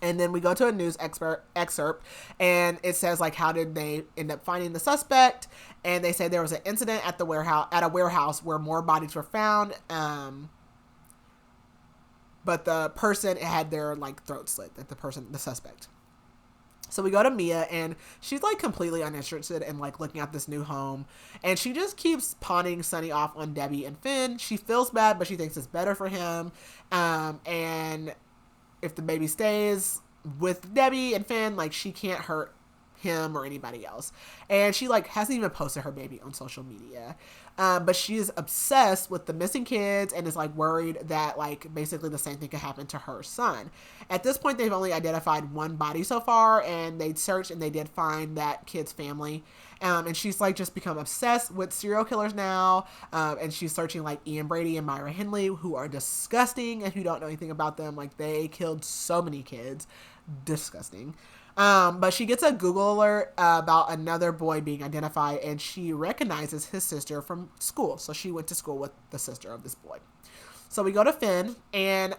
And then we go to a news excerpt, and it says like, how did they end up finding the suspect? And they say there was an incident at a warehouse where more bodies were found. But the person had their like throat slit, like the suspect. So we go to Mia, and she's like completely uninterested in like looking at this new home, and she just keeps pawning Sonny off on Debbie and Finn. She feels bad, but she thinks it's better for him. And if the baby stays with Debbie and Finn, like she can't hurt him or anybody else. And she like hasn't even posted her baby on social media. But she is obsessed with the missing kids, and is like worried that like basically the same thing could happen to her son. At this point, they've only identified one body so far, and they searched and they did find that kid's family. And she's like just become obsessed with serial killers now. And she's searching like Ian Brady and Myra Hindley, who are disgusting, and who don't know anything about them. Like they killed so many kids. Disgusting. But she gets a Google alert about another boy being identified, and she recognizes his sister from school. So she went to school with the sister of this boy. So we go to Finn, and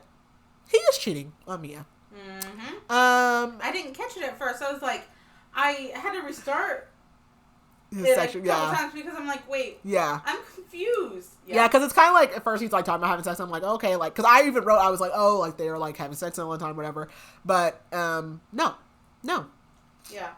he is cheating on Mia. Mm-hmm. I didn't catch it at first. I was like, I had to restart it a couple times, because I'm like, wait, I'm confused. Yeah, because it's kind of like, at first he's like talking about having sex, and I'm like, okay, like, because I even wrote, I was like, oh, like they're like having sex all the time, whatever. But no. Yeah.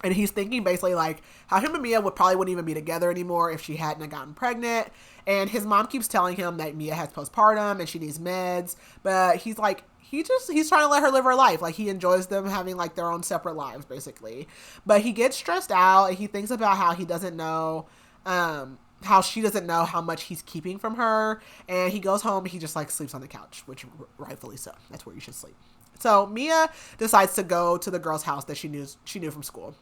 And he's thinking basically like how him and Mia wouldn't even be together anymore if she hadn't gotten pregnant. And his mom keeps telling him that Mia has postpartum and she needs meds, but he's like, he's trying to let her live her life. Like he enjoys them having like their own separate lives basically. But he gets stressed out, and he thinks about how he doesn't know, how she doesn't know how much he's keeping from her. And he goes home and he just like sleeps on the couch, which rightfully so. That's where you should sleep. So Mia decides to go to the girl's house that she knew from school.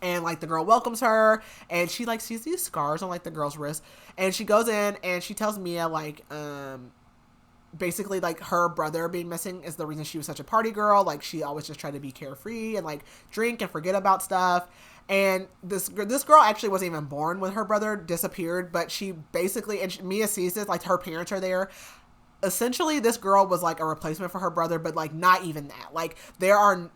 And like the girl welcomes her, and she like sees these scars on like the girl's wrist, and she goes in and she tells Mia like basically like her brother being missing is the reason she was such a party girl. Like she always just tried to be carefree and like drink and forget about stuff. And this girl actually wasn't even born when her brother disappeared, but she basically, and Mia sees this, like her parents are there. Essentially, this girl was like a replacement for her brother, but like not even that. Like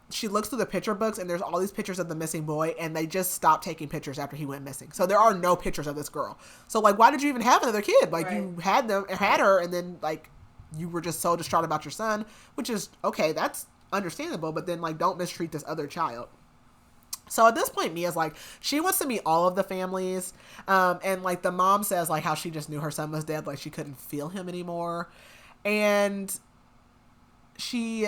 she looks through the picture books and there's all these pictures of the missing boy, and they just stopped taking pictures after he went missing. So there are no pictures of this girl. So like, why did you even have another kid? Like you had her, and then like you were just so distraught about your son, which is okay. That's understandable, but then like don't mistreat this other child. So at this point, Mia's like, she wants to meet all of the families. And like the mom says like how she just knew her son was dead. Like she couldn't feel him anymore. And she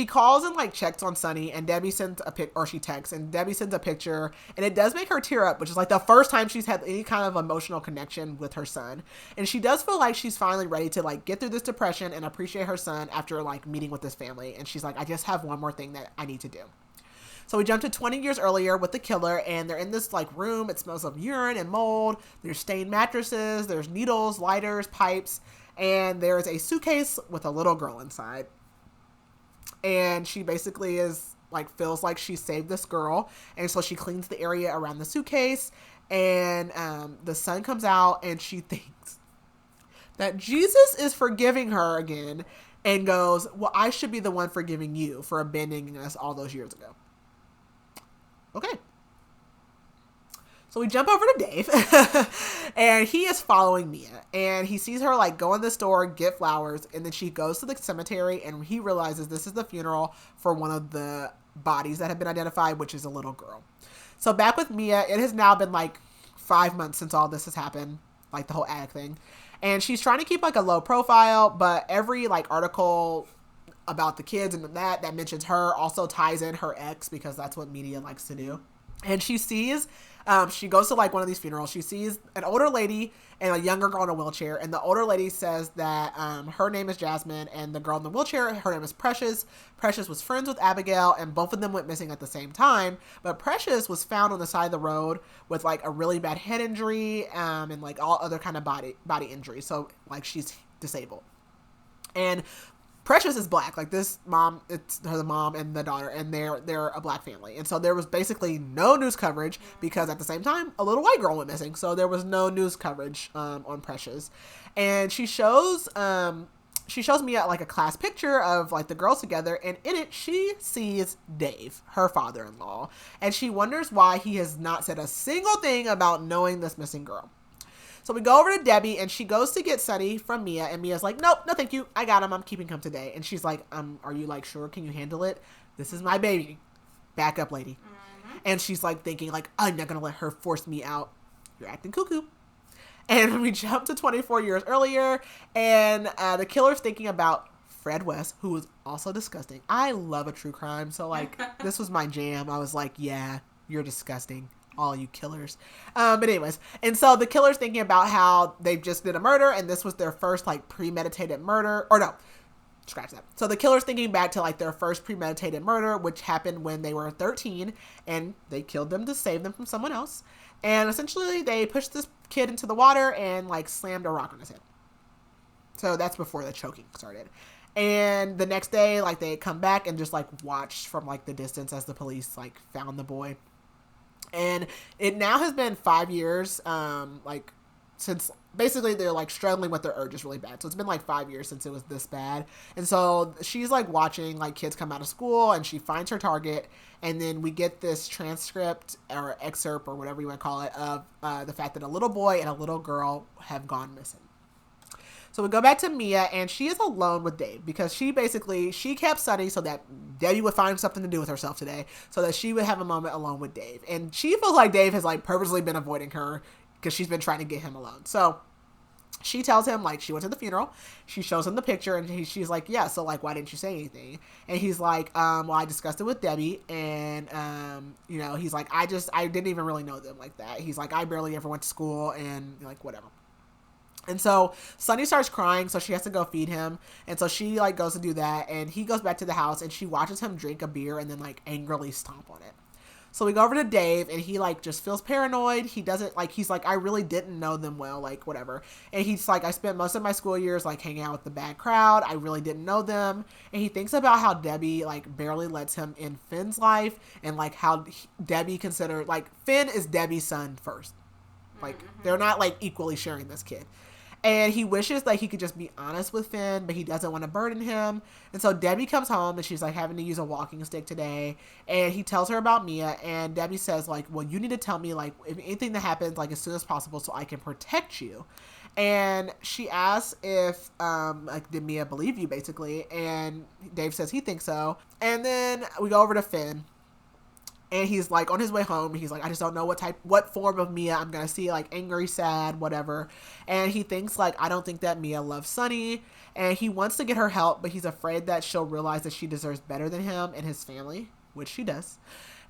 calls and like checks on Sunny, and Debbie sends she texts, and Debbie sends a picture, and it does make her tear up, which is like the first time she's had any kind of emotional connection with her son. And she does feel like she's finally ready to like get through this depression and appreciate her son after like meeting with this family. And she's like, I just have one more thing that I need to do. So we jump to 20 years earlier with the killer, and they're in this like room. It smells of urine and mold. There's stained mattresses, there's needles, lighters, pipes, and there's a suitcase with a little girl inside. And she basically feels like she saved this girl. And so she cleans the area around the suitcase, and the son comes out, and she thinks that Jesus is forgiving her again, and goes, well, I should be the one forgiving you for abandoning us all those years ago. Okay. So we jump over to Dave, and he is following Mia, and he sees her like go in the store, get flowers, and then she goes to the cemetery, and he realizes this is the funeral for one of the bodies that have been identified, which is a little girl. So back with Mia, it has now been like 5 months since all this has happened, like the whole attic thing, and she's trying to keep like a low profile, but every like article about the kids and that mentions her also ties in her ex, because that's what media likes to do. And she sees, she goes to like one of these funerals. She sees an older lady and a younger girl in a wheelchair. And the older lady says that her name is Jasmine, and the girl in the wheelchair, her name is Precious. Precious was friends with Abigail, and both of them went missing at the same time. But Precious was found on the side of the road with like a really bad head injury and like all other kind of body injuries. So like she's disabled. And Precious is black. Like this mom, it's her, the mom and the daughter, and they're a black family. And so there was basically no news coverage, because at the same time, a little white girl went missing. So there was no news coverage on Precious. And she shows me like a class picture of like the girls together, and in it she sees Dave, her father-in-law, and she wonders why he has not said a single thing about knowing this missing girl. So we go over to Debbie, and she goes to get Sunny from Mia, and Mia's like, nope, no thank you, I got him, I'm keeping him today. And she's like, are you like sure, can you handle it? This is my baby. Back up, lady. Mm-hmm. And she's like thinking like, I'm not gonna let her force me out. You're acting cuckoo. And we jump to 24 years earlier, and the killer's thinking about Fred West, who was also disgusting. I love a true crime, so like this was my jam. I was like, yeah, you're disgusting, all you killers. But anyways, and so the killer's thinking about how they just did a murder, and this was their first like premeditated murder, or no, scratch that. So the killer's thinking back to like their first premeditated murder, which happened when they were 13, and they killed them to save them from someone else. And essentially they pushed this kid into the water and like slammed a rock on his head. So that's before the choking started. And the next day, like they come back and just like watched from like the distance as the police like found the boy. And it now has been 5 years, like since basically they're like struggling with their urges really bad. So it's been like 5 years since it was this bad. And so she's like watching like kids come out of school, and she finds her target. And then we get this transcript or excerpt or whatever you want to call it of the fact that a little boy and a little girl have gone missing. So we go back to Mia, and she is alone with Dave, because she kept Sunny so that Debbie would find something to do with herself today, so that she would have a moment alone with Dave. And she feels like Dave has like purposely been avoiding her, because she's been trying to get him alone. So she tells him like she went to the funeral. She shows him the picture, and she's like, yeah, so like why didn't you say anything? And he's like, well, I discussed it with Debbie, and you know, he's like, I didn't even really know them like that. He's like, I barely ever went to school, and like whatever. And so Sunny starts crying, so she has to go feed him. And so she like goes to do that, and he goes back to the house, and she watches him drink a beer and then like angrily stomp on it. So we go over to Dave, and he, like, just feels paranoid. He doesn't, like, he's like, I really didn't know them well, like, whatever. And he's like, I spent most of my school years, like, hanging out with the bad crowd. I really didn't know them. And he thinks about how Debbie, like, barely lets him in Finn's life, and, like, how Debbie considered, like, Finn is Debbie's son first. Like, they're not, like, equally sharing this kid. And he wishes that he could just be honest with Finn, but he doesn't want to burden him. And so Debbie comes home, and she's, like, having to use a walking stick today. And he tells her about Mia, and Debbie says, like, well, you need to tell me, like, if anything that happens, like, as soon as possible so I can protect you. And she asks if, like, did Mia believe you, basically? And Dave says he thinks so. And then we go over to Finn. And he's, like, on his way home, he's like, I just don't know what form of Mia I'm going to see, like, angry, sad, whatever. And he thinks, like, I don't think that Mia loves Sonny. And he wants to get her help, but he's afraid that she'll realize that she deserves better than him and his family, which she does.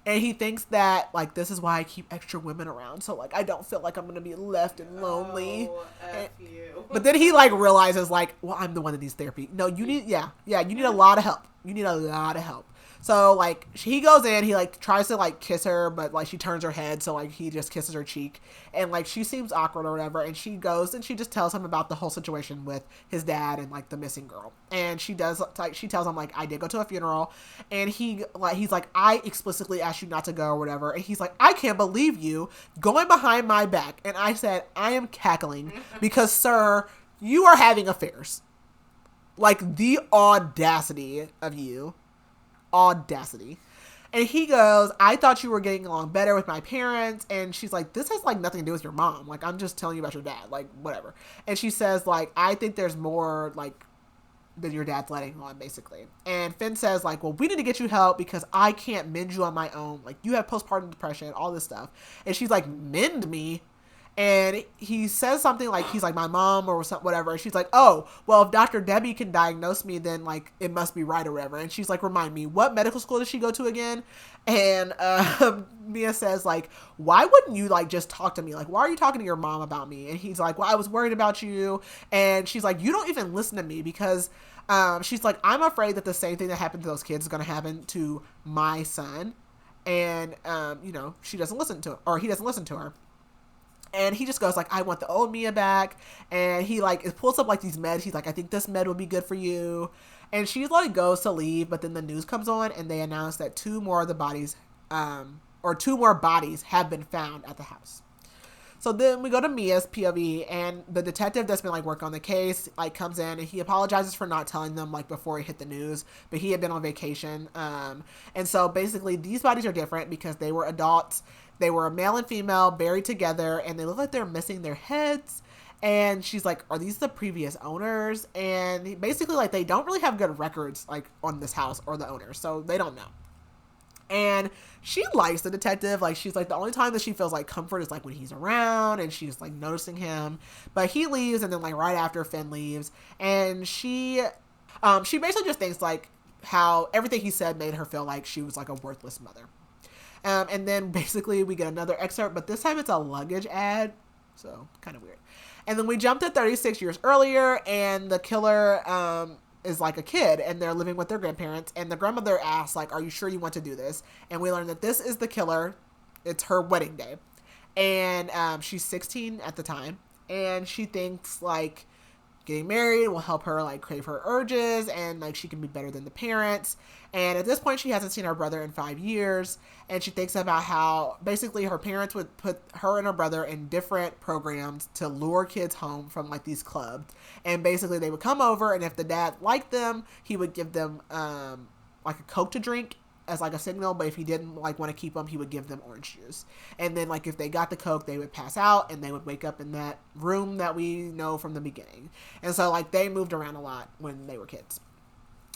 And he thinks that, like, this is why I keep extra women around. So, like, I don't feel like I'm going to be left and lonely. Oh, F you. But then he, like, realizes, like, well, I'm the one that needs therapy. No, you need, you need a lot of help. You need a lot of help. So, like, he goes in, he, like, tries to, like, kiss her, but, like, she turns her head, so, like, he just kisses her cheek. And, like, she seems awkward or whatever, and she goes and she just tells him about the whole situation with his dad and, like, the missing girl. And she does, like, she tells him, like, I did go to a funeral, and he's like, I explicitly asked you not to go or whatever. And he's like, I can't believe you going behind my back. And I said, I am cackling because, sir, you are having affairs. Like, the audacity of you. Audacity. And he goes, I thought you were getting along better with my parents. And she's like, this has, like, nothing to do with your mom. Like, I'm just telling you about your dad. Like, whatever. And she says, like, I think there's more, like, than your dad's letting on, basically. And Finn says, like, well, we need to get you help because I can't mend you on my own. Like, you have postpartum depression, all this stuff. And she's like, mend me? And he says something like, he's like, my mom or whatever. And she's like, oh, well, if Dr. Debbie can diagnose me, then, like, it must be right or whatever. And she's like, remind me, what medical school did she go to again? And Mia says, like, why wouldn't you, like, just talk to me? Like, why are you talking to your mom about me? And he's like, well, I was worried about you. And she's like, you don't even listen to me because she's like, I'm afraid that the same thing that happened to those kids is going to happen to my son. And, you know, she doesn't listen to him, or he doesn't listen to her. And he just goes, like, I want the old Mia back. And he, like, it pulls up, like, these meds. He's like, I think this med would be good for you. And she, like, goes to leave. But then the news comes on, and they announce that two more bodies have been found at the house. So then we go to Mia's POV, and the detective that's been, like, working on the case, like, comes in, and he apologizes for not telling them, like, before he hit the news, but he had been on vacation. And so basically these bodies are different because they were adults. They were a male and female buried together, and they look like they're missing their heads. And she's like, are these the previous owners? And basically, like, they don't really have good records, like, on this house or the owners, so they don't know. And she likes the detective. Like, she's like, the only time that she feels, like, comfort is, like, when he's around, and she's, like, noticing him. But he leaves, and then, like, right after Finn leaves, and she basically just thinks, like, how everything he said made her feel like she was, like, a worthless mother. And then basically we get another excerpt, but this time it's a luggage ad. So kind of weird. And then we jumped to 36 years earlier, and the killer is like a kid, and they're living with their grandparents. And the grandmother asks, like, are you sure you want to do this? And we learn that this is the killer. It's her wedding day. And she's 16 at the time. And she thinks, like, getting married will help her, like, crave her urges, and, like, she can be better than the parents. And at this point, she hasn't seen her brother in 5 years, and she thinks about how basically her parents would put her and her brother in different programs to lure kids home from, like, these clubs. And basically they would come over, and if the dad liked them, he would give them like a Coke to drink as, like, a signal, but if he didn't, like, want to keep them, he would give them orange juice. And then, like, if they got the Coke, they would pass out, and they would wake up in that room that we know from the beginning. And so, like, they moved around a lot when they were kids.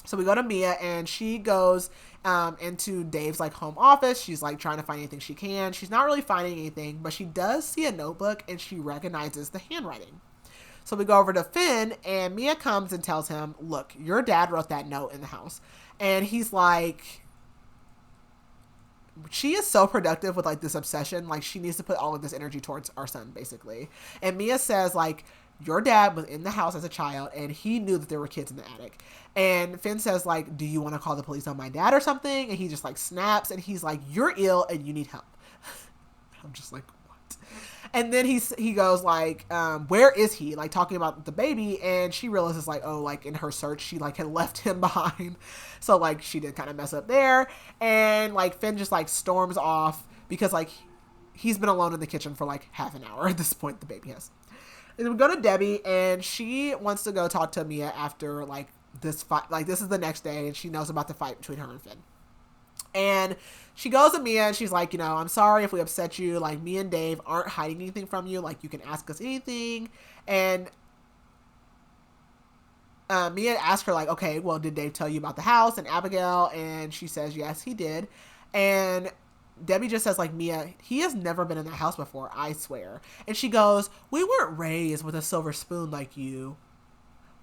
So we go to Mia, and she goes into Dave's, like, home office. She's, like, trying to find anything she can. She's not really finding anything, but she does see a notebook, and she recognizes the handwriting. So we go over to Finn, and Mia comes and tells him, look, your dad wrote that note in the house. And he's like, she is so productive with, like, this obsession. Like, she needs to put all of this energy towards our son, basically. And Mia says, like, your dad was in the house as a child and he knew that there were kids in the attic. And Finn says, like, do you want to call the police on my dad or something? And he just, like, snaps and he's like, you're ill and you need help. I'm just like, what? And then he goes, like, where is he? Like, talking about the baby. And she realizes, like, oh, like, in her search, she, like, had left him behind. So, like, she did kind of mess up there. And, like, Finn just, like, storms off because, like, he's been alone in the kitchen for, like, half an hour at this point, the baby has. And then we go to Debbie, and she wants to go talk to Mia after, like, this fight. Like, this is the next day, and she knows about the fight between her and Finn. And she goes to Mia, and she's like, you know, I'm sorry if we upset you. Like, me and Dave aren't hiding anything from you. Like, you can ask us anything. And Mia asked her, like, okay, well, did Dave tell you about the house and Abigail? And she says, yes, he did. And Debbie just says, like, Mia, he has never been in that house before, I swear. And she goes, we weren't raised with a silver spoon like you.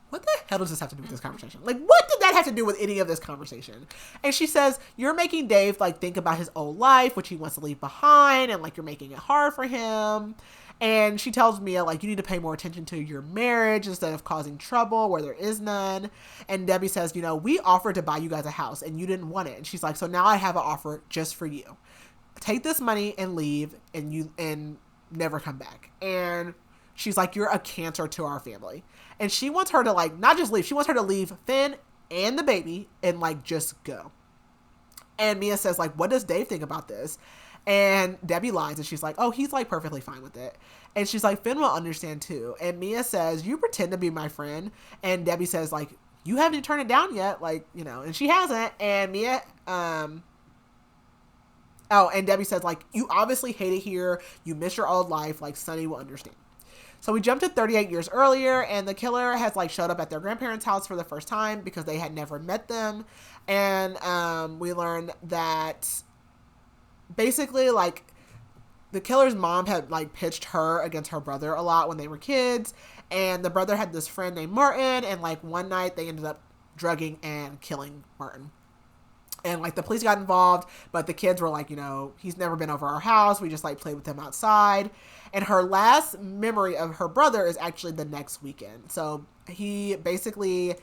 What the hell does this have to do with this conversation? Like, what did that have to do with any of this conversation? And she says, you're making Dave, like, think about his old life, which he wants to leave behind, and, like, you're making it hard for him. And she tells Mia, like, you need to pay more attention to your marriage instead of causing trouble where there is none. And Debbie says, you know, we offered to buy you guys a house, and you didn't want it. And she's like, so now I have an offer just for you. Take this money and leave and never come back. And she's like, you're a cancer to our family. And she wants her to, like, not just leave. She wants her to leave Finn and the baby and, like, just go. And Mia says, like, what does Dave think about this? And Debbie lies and she's like, oh, he's, like, perfectly fine with it. And she's like, Finn will understand too. And Mia says, you pretend to be my friend. And Debbie says, like, you haven't turned it down yet. Like, you know, and she hasn't. And Mia, and Debbie says, like, you obviously hate it here. You miss your old life. Like, Sonny will understand. So we jump to 38 years earlier, and the killer has, like, showed up at their grandparents' house for the first time because they had never met them. And we learned that basically, like, the killer's mom had, like, pitched her against her brother a lot when they were kids. And the brother had this friend named Martin, and, like, one night they ended up drugging and killing Martin. And, like, the police got involved, but the kids were like, you know, he's never been over our house. We just, like, played with him outside. And her last memory of her brother is actually the next weekend. So he basically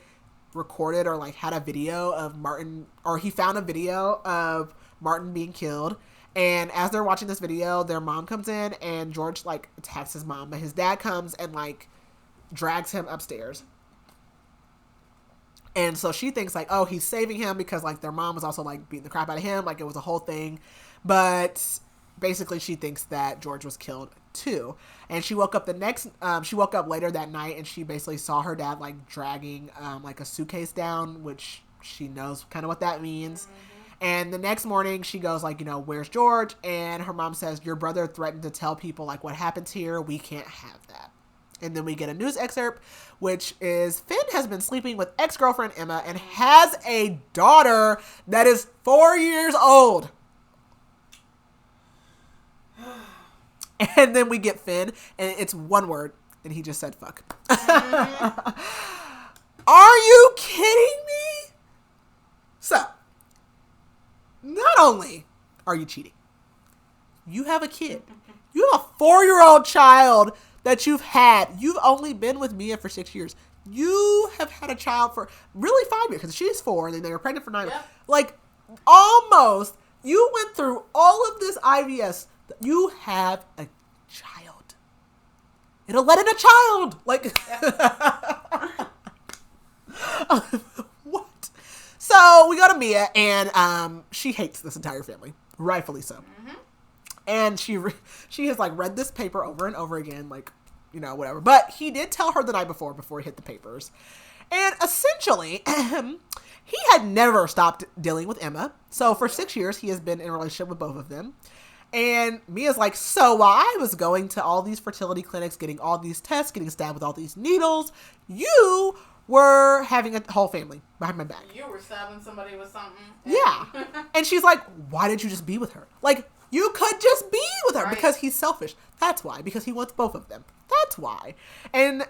recorded or, like, had a video of Martin, or he found a video of Martin being killed. And as they're watching this video, their mom comes in and George, like, attacks his mom. But his dad comes and, like, drags him upstairs. And so she thinks, like, oh, he's saving him because, like, their mom was also, like, beating the crap out of him. Like, it was a whole thing. But basically she thinks that George was killed too. And she woke up she woke up later that night and she basically saw her dad, like, dragging, like, a suitcase down, which she knows kind of what that means. Mm-hmm. And the next morning she goes, like, you know, where's George? And her mom says, your brother threatened to tell people, like, what happens here. We can't have that. And then we get a news excerpt, which is Finn has been sleeping with ex-girlfriend Emma and has a daughter that is 4 years old. And then we get Finn, and it's one word, and he just said fuck. Are you kidding me? So, not only are you cheating, you have a kid. You have a 4-year-old child that you've only been with Mia for 6 years. You have had a child for really 5 years because she's 4 and then they were pregnant for 9. Yep. Like, almost, you went through all of this IVS. You have a child. It'll let in a child. Like, what? So we go to Mia and she hates this entire family, rightfully so. Mm-hmm. And she has, like, read this paper over and over again, like, you know, whatever. But he did tell her the night before he hit the papers. And essentially, he had never stopped dealing with Emma. So for 6 years, he has been in a relationship with both of them. And Mia's like, so while I was going to all these fertility clinics, getting all these tests, getting stabbed with all these needles, you were having a whole family behind my back. You were stabbing somebody with something. Yeah. And she's like, why didn't you just be with her? Like, you could just be with her. Right. Because he's selfish. That's why. Because he wants both of them. That's why. And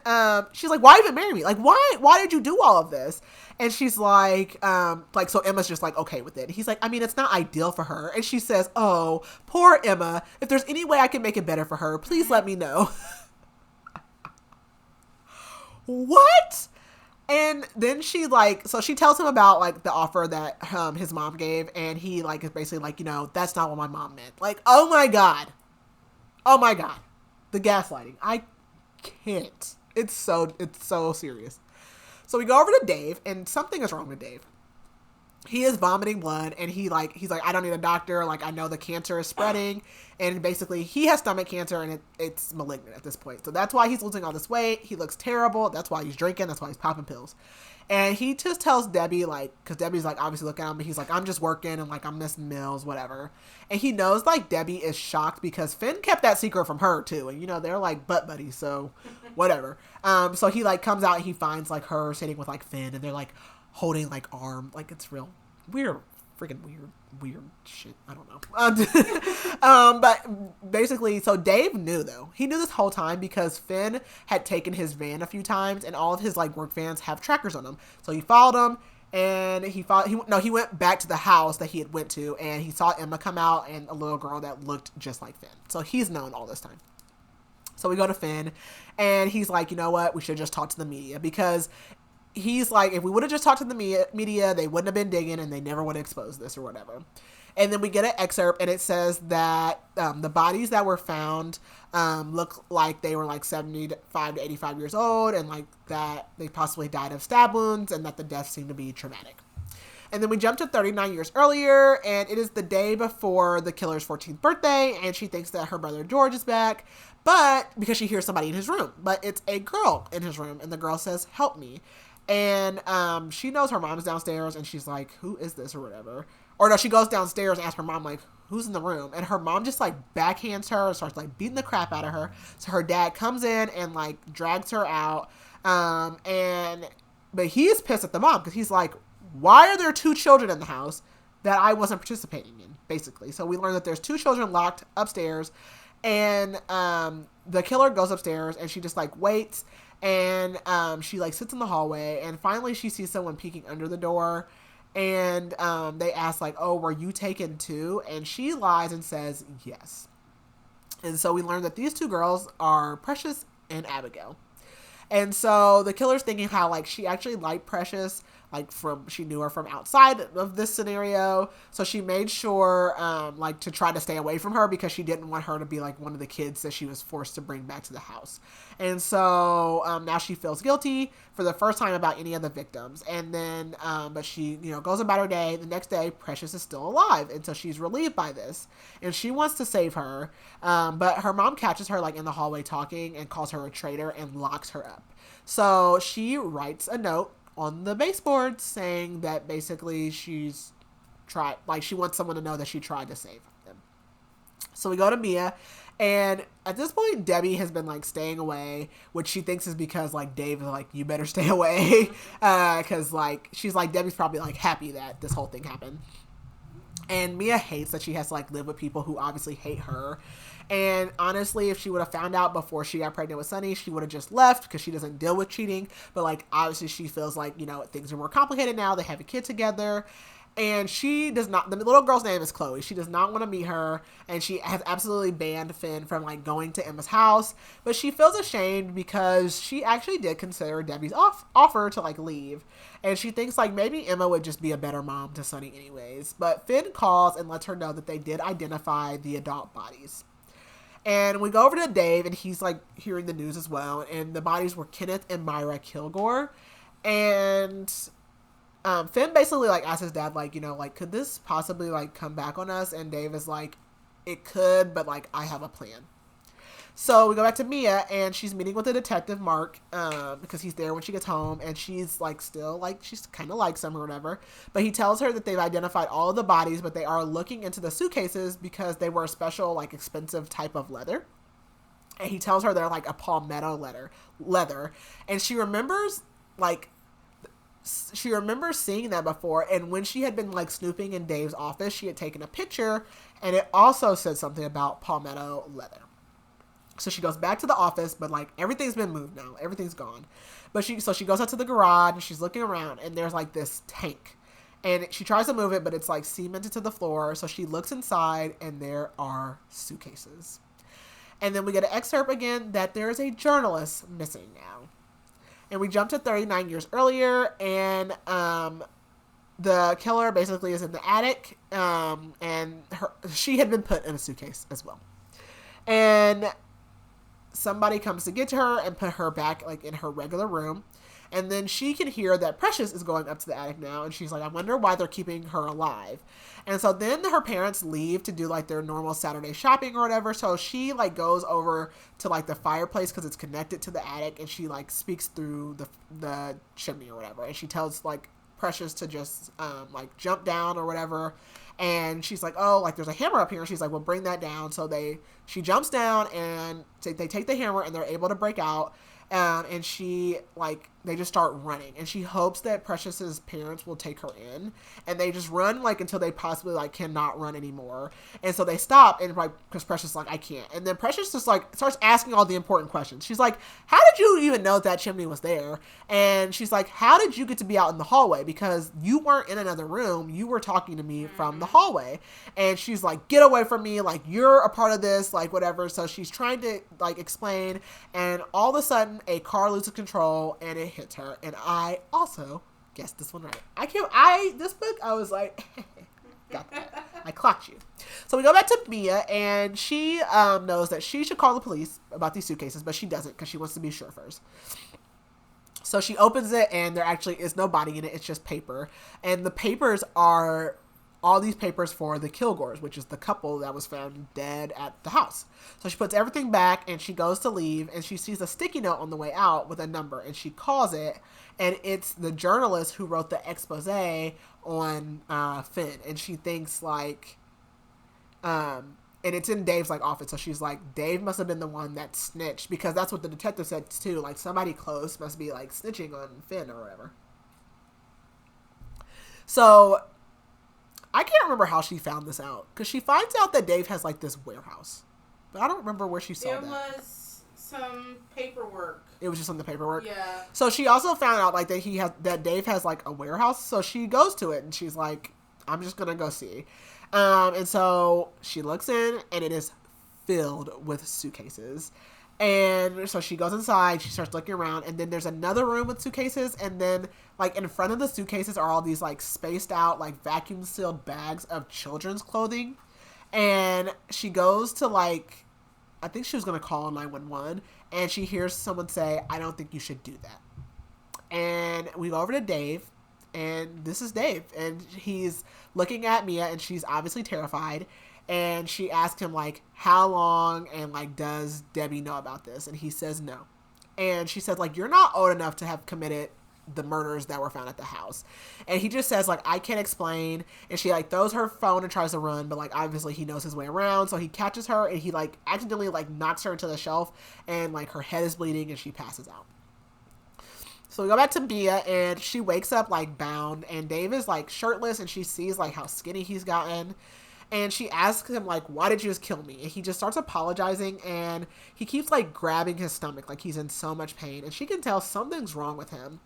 she's like, why even marry me? Like, why did you do all of this? And she's like, so Emma's just like, okay with it. He's like, I mean, it's not ideal for her. And she says, oh, poor Emma. If there's any way I can make it better for her, please let me know. what? And then she like, so she tells him about like the offer that his mom gave, and he like is basically like, you know, that's not what my mom meant. Like, oh my god, the gaslighting. I can't. It's so serious. So we go over to Dave, and something is wrong with Dave. He is vomiting blood, and he's like, I don't need a doctor. Like, I know the cancer is spreading, and basically he has stomach cancer, and it's malignant at this point. So that's why he's losing all this weight. He looks terrible. That's why he's drinking. That's why he's popping pills. And he just tells Debbie, like, because Debbie's like obviously looking at him, but he's like, I'm just working, and like I'm missing meals, whatever. And he knows like Debbie is shocked because Finn kept that secret from her too, and you know they're like butt buddies, so whatever. So he like comes out and he finds like her sitting with like Finn, and they're like holding like arm, like it's real weird, freaking weird shit. I don't know. But basically, so Dave knew though. He knew this whole time because Finn had taken his van a few times, and all of his like work vans have trackers on them. So he followed him, and he went back to the house that he had went to, and he saw Emma come out and a little girl that looked just like Finn. So he's known all this time. So we go to Finn, and he's like, you know what? We should just talk to the media, because he's like, if we would have just talked to the media, they wouldn't have been digging, and they never would have exposed this or whatever. And then we get an excerpt, and it says that the bodies that were found look like they were like 75 to 85 years old, and like that they possibly died of stab wounds, and that the deaths seem to be traumatic. And then we jump to 39 years earlier, and it is the day before the killer's 14th birthday, and she thinks that her brother George is back, but because she hears somebody in his room, but it's a girl in his room, and the girl says, "Help me." And she knows her mom is downstairs, and she's like, who is this or whatever. Or no, she goes downstairs and asks her mom, like, who's in the room? And her mom just like backhands her and starts like beating the crap out of her. So her dad comes in and like drags her out. But he's pissed at the mom because he's like, why are there 2 children in the house that I wasn't participating in, basically? So we learn that there's 2 children locked upstairs, and the killer goes upstairs, and she just like waits, and she like sits in the hallway, and finally she sees someone peeking under the door, and they ask like, oh, were you taken too? And she lies and says yes. And so we learn that these 2 girls are Precious and Abigail. And so the killer's thinking how like she actually liked Precious, like she knew her from outside of this scenario. So she made sure like to try to stay away from her because she didn't want her to be like one of the kids that she was forced to bring back to the house. And so now she feels guilty for the first time about any of the victims. And then, but she, goes about her day. The next day, Precious is still alive. And so she's relieved by this. And she wants to save her. But her mom catches her like in the hallway talking and calls her a traitor and locks her up. So she writes a note on the baseboard saying that basically she's tried, like she wants someone to know that she tried to save them. So we go to Mia, and at this point Debbie has been like staying away, which she thinks is because like Dave is like, you better stay away, because like she's like, Debbie's probably like happy that this whole thing happened. And Mia hates that she has to like live with people who obviously hate her. And honestly, if she would have found out before she got pregnant with Sonny, she would have just left because she doesn't deal with cheating. But like, obviously she feels like, things are more complicated now. They have a kid together. And she does not, the little girl's name is Chloe. She does not want to meet her. And she has absolutely banned Finn from like going to Emma's house. But she feels ashamed because she actually did consider Debbie's offer to like leave. And she thinks like maybe Emma would just be a better mom to Sonny anyways. But Finn calls and lets her know that they did identify the adult bodies. And we go over to Dave, and he's like hearing the news as well. And the bodies were Kenneth and Myra Kilgore. And Finn basically like asks his dad, like, like, could this possibly like come back on us? And Dave is like, it could, but like I have a plan. So we go back to Mia, and she's meeting with the detective, Mark, because he's there when she gets home, and she's like still like, she's kind of likes him or whatever. But he tells her that they've identified all of the bodies, but they are looking into the suitcases because they were a special like expensive type of leather. And he tells her they're like a palmetto leather. And she remembers seeing that before, and when she had been like snooping in Dave's office, she had taken a picture, and it also said something about palmetto leather. So she goes back to the office, but like everything's been moved now. Everything's gone. But she goes out to the garage, and she's looking around, and there's like this tank. And she tries to move it, but it's like cemented to the floor. So she looks inside, and there are suitcases. And then we get an excerpt again that there is a journalist missing now. And we jump to 39 years earlier, and the killer basically is in the attic, and she had been put in a suitcase as well. And somebody comes to get to her and put her back like in her regular room. And then she can hear that Precious is going up to the attic now. And she's like, I wonder why they're keeping her alive. And so then her parents leave to do like their normal Saturday shopping or whatever. So she like goes over to like the fireplace because it's connected to the attic. And she like speaks through the chimney or whatever. And she tells like Precious to just like jump down or whatever. And she's like, oh, like there's a hammer up here. And she's like, well, bring that down. So she jumps down and they take the hammer and they're able to break out. And she like they just start running, and she hopes that Precious's parents will take her in, and they just run like until they possibly like cannot run anymore. And so they stop, and like because Precious is like, I can't. And then Precious just like starts asking all the important questions. She's like, how did you even know that chimney was there? And she's like, how did you get to be out in the hallway? Because you weren't in another room, you were talking to me from the hallway. And she's like, get away from me, like you're a part of this, like whatever. So she's trying to like explain, and all of a sudden a car loses control and it hits her. And I also guessed this one right. This book, I was like, got that. I clocked you. So we go back to Mia, and she knows that she should call the police about these suitcases, but she doesn't because she wants to be sure first. So she opens it, and there actually is no body in it. It's just paper. And the papers are all these papers for the Kilgores, which is the couple that was found dead at the house. So she puts everything back, and she goes to leave, and she sees a sticky note on the way out with a number, and she calls it, and it's the journalist who wrote the expose on Finn. And she thinks like, and it's in Dave's like office. So she's like, Dave must have been the one that snitched, because that's what the detective said too. Like somebody close must be like snitching on Finn or whatever. So I can't remember how she found this out, because she finds out that Dave has like this warehouse, but I don't remember where she saw that. It was some paperwork. It was just on the paperwork. Yeah. So she also found out like that Dave has like a warehouse. So she goes to it, and she's like, I'm just gonna go see. And so she looks in, and it is filled with suitcases. And so she goes inside, she starts looking around, and then there's another room with suitcases, and then like in front of the suitcases are all these like spaced out like vacuum sealed bags of children's clothing. And she goes to like, I think she was going to call 911, and she hears someone say, I don't think you should do that. And we go over to Dave, and this is Dave, and he's looking at Mia, and she's obviously terrified. And she asked him, like, how long, and, like, does Debbie know about this? And he says no. And she says, like, you're not old enough to have committed the murders that were found at the house. And he just says, like, I can't explain. And she, like, throws her phone and tries to run, but, like, obviously he knows his way around. So he catches her, and he, like, accidentally, like, knocks her into the shelf, and, like, her head is bleeding, and she passes out. So we go back to Mia, and she wakes up, like, bound, and Dave is, like, shirtless, and she sees, like, how skinny he's gotten. And she asks him, like, why did you just kill me? And he just starts apologizing, and he keeps, like, grabbing his stomach like he's in so much pain. And she can tell something's wrong with him.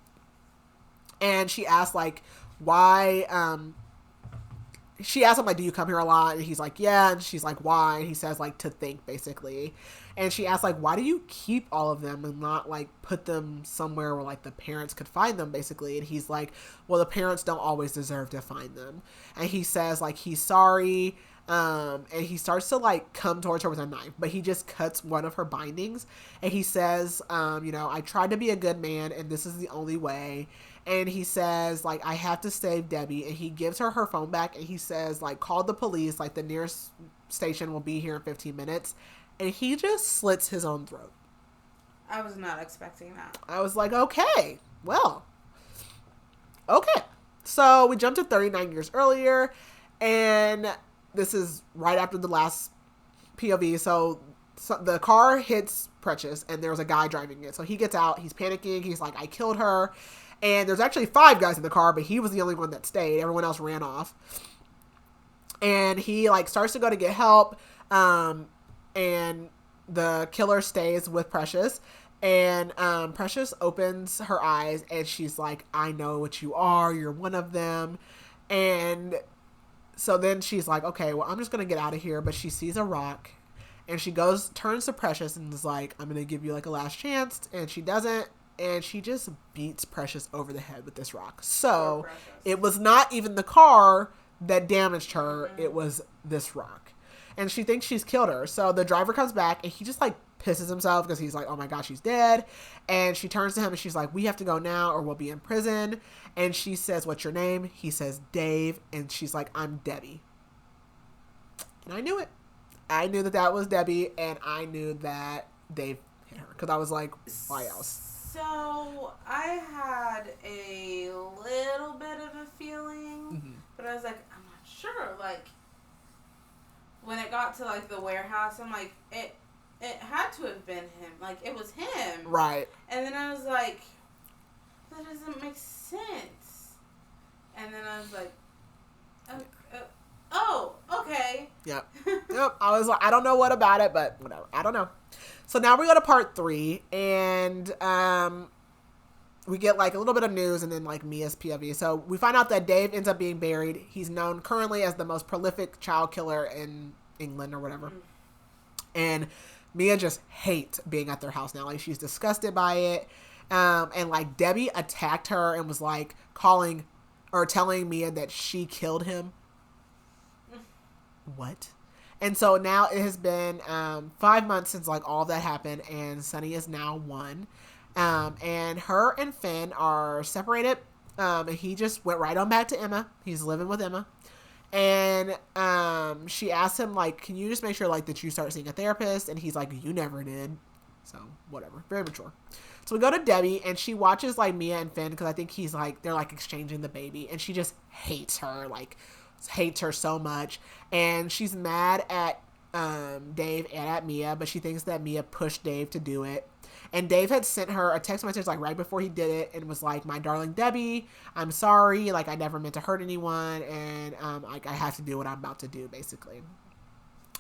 And she asks, like, why, she asks him, like, do you come here a lot? And he's like, yeah. And she's like, why? And he says, like, to think, basically. And she asks, like, why do you keep all of them and not, like, put them somewhere where, like, the parents could find them, basically? And he's like, well, the parents don't always deserve to find them. And he says, like, he's sorry. And he starts to, like, come towards her with a knife, but he just cuts one of her bindings. And he says, you know, I tried to be a good man, and this is the only way. And he says, like, I have to save Debbie. And he gives her phone back, and he says, like, call the police. Like, the nearest station will be here in 15 minutes. And he just slits his own throat. I was not expecting that. I was like, okay, well, okay. So we jumped to 39 years earlier, and this is right after the last POV. So the car hits Precious, and there's a guy driving it. So he gets out, he's panicking, he's like, I killed her. And there's actually 5 guys in the car, but he was the only one that stayed. Everyone else ran off. And he, like, starts to go to get help, and the killer stays with Precious. And Precious opens her eyes, and she's like, I know what you are. You're one of them. And so then she's like, okay, well, I'm just going to get out of here. But she sees a rock, and she turns to Precious and is like, I'm going to give you, like, a last chance. And she doesn't. and she just beats Precious over the head with this rock. So Poor Precious. it was not even the car that damaged her. It was this rock. And she thinks she's killed her. So the driver comes back and he just like pisses himself because he's like, oh my God, she's dead. And she turns to him and she's like, we have to go now or we'll be in prison. And she says, what's your name? He says, Dave. And she's like, I'm Debbie. And I knew it. I knew that was Debbie, and I knew that Dave hit her. Because I was like, why else? So, I had a little bit of a feeling, but I was like, I'm not sure. Like, when it got to, like, the warehouse, I'm like, it had to have been him. Like, it was him. Right. And then I was like, that doesn't make sense. And then I was like, oh, okay. Yep. Yep. I was like, I don't know what about it, but whatever. I don't know. So now we go to part 3, and we get like a little bit of news and then like Mia's POV. So we find out that Dave ends up being buried. He's known currently as the most prolific child killer in England or whatever. And Mia just hates being at their house now. Like, she's disgusted by it. And like Debbie attacked her and was like telling Mia that she killed him. What? And so now it has been 5 months since like all that happened, and Sunny is now 1. And her and Finn are separated. And he just went right on back to Emma. He's living with Emma. And she asked him, like, can you just make sure like that you start seeing a therapist? And he's like, you never did. So whatever. Very mature. So we go to Debbie, and she watches like Mia and Finn because I think they're like exchanging the baby, and she just hates her, like hates her so much. And she's mad at Dave and at Mia, but she thinks that Mia pushed Dave to do it. And Dave had sent her a text message like right before he did it and was like, my darling Debbie, I'm sorry, like I never meant to hurt anyone, and like I have to do what I'm about to do, basically.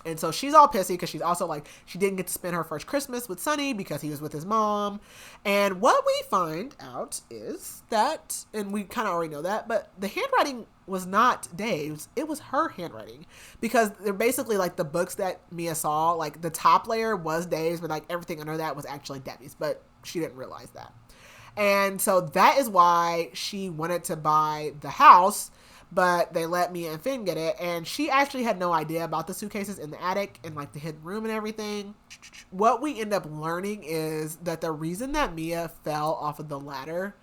And so she's all pissy because she's also like, she didn't get to spend her first Christmas with Sonny because he was with his mom. And what we find out is that, and we kind of already know that, but the handwriting was not Dave's. It was her handwriting, because they're basically like the books that Mia saw, like the top layer was Dave's, but like everything under that was actually Debbie's, but she didn't realize that. And so that is why she wanted to buy the house, but they let Mia and Finn get it, and she actually had no idea about the suitcases in the attic and like the hidden room and everything. What we end up learning is that the reason that Mia fell off of the ladder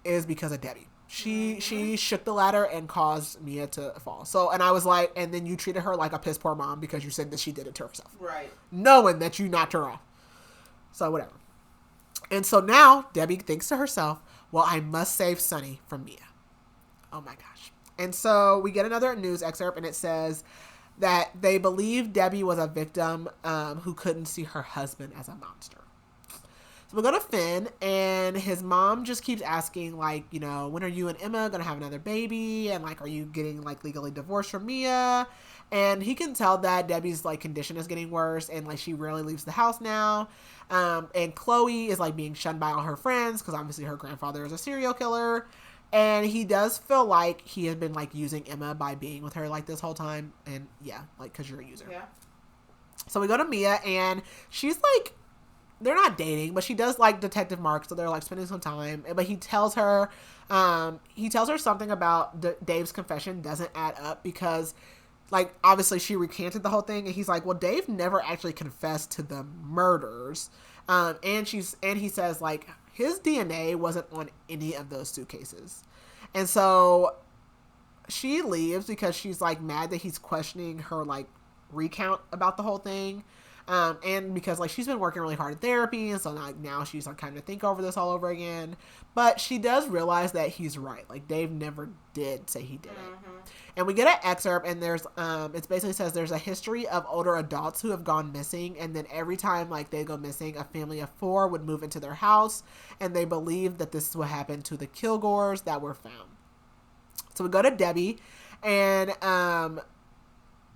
is because of Debbie. She shook the ladder and caused Mia to fall. So, and I was like, and then you treated her like a piss poor mom because you said that she did it to herself. Right. Knowing that you knocked her off. So whatever. And so now Debbie thinks to herself, well, I must save Sonny from Mia. Oh my gosh. And so we get another news excerpt, and it says that they believe Debbie was a victim who couldn't see her husband as a monster. So we go to Finn, and his mom just keeps asking, like, you know, when are you and Emma going to have another baby? And, like, are you getting, like, legally divorced from Mia? And he can tell that Debbie's, like, condition is getting worse, and, like, she rarely leaves the house now. And Chloe is, like, being shunned by all her friends because obviously her grandfather is a serial killer. And he does feel like he has been, like, using Emma by being with her, like, this whole time. And, yeah, like, because you're a user. Yeah. So we go to Mia, and she's, like, they're not dating, but she does like Detective Mark, so they're, like, spending some time. But he tells her something about Dave's confession doesn't add up because, like, obviously she recanted the whole thing. And he's like, well, Dave never actually confessed to the murders. And he says, like, his DNA wasn't on any of those suitcases. And so she leaves because she's, like, mad that he's questioning her, like, recount about the whole thing. And because, like, she's been working really hard at therapy, and so, like, now she's, like, kind of think over this all over again. But she does realize that he's right. Like, Dave never did say he did it. And we get an excerpt, and there's, it basically says there's a history of older adults who have gone missing, and then every time, like, they go missing, a family of 4 would move into their house, and they believe that this is what happened to the Kilgores that were found. So we go to Debbie, and,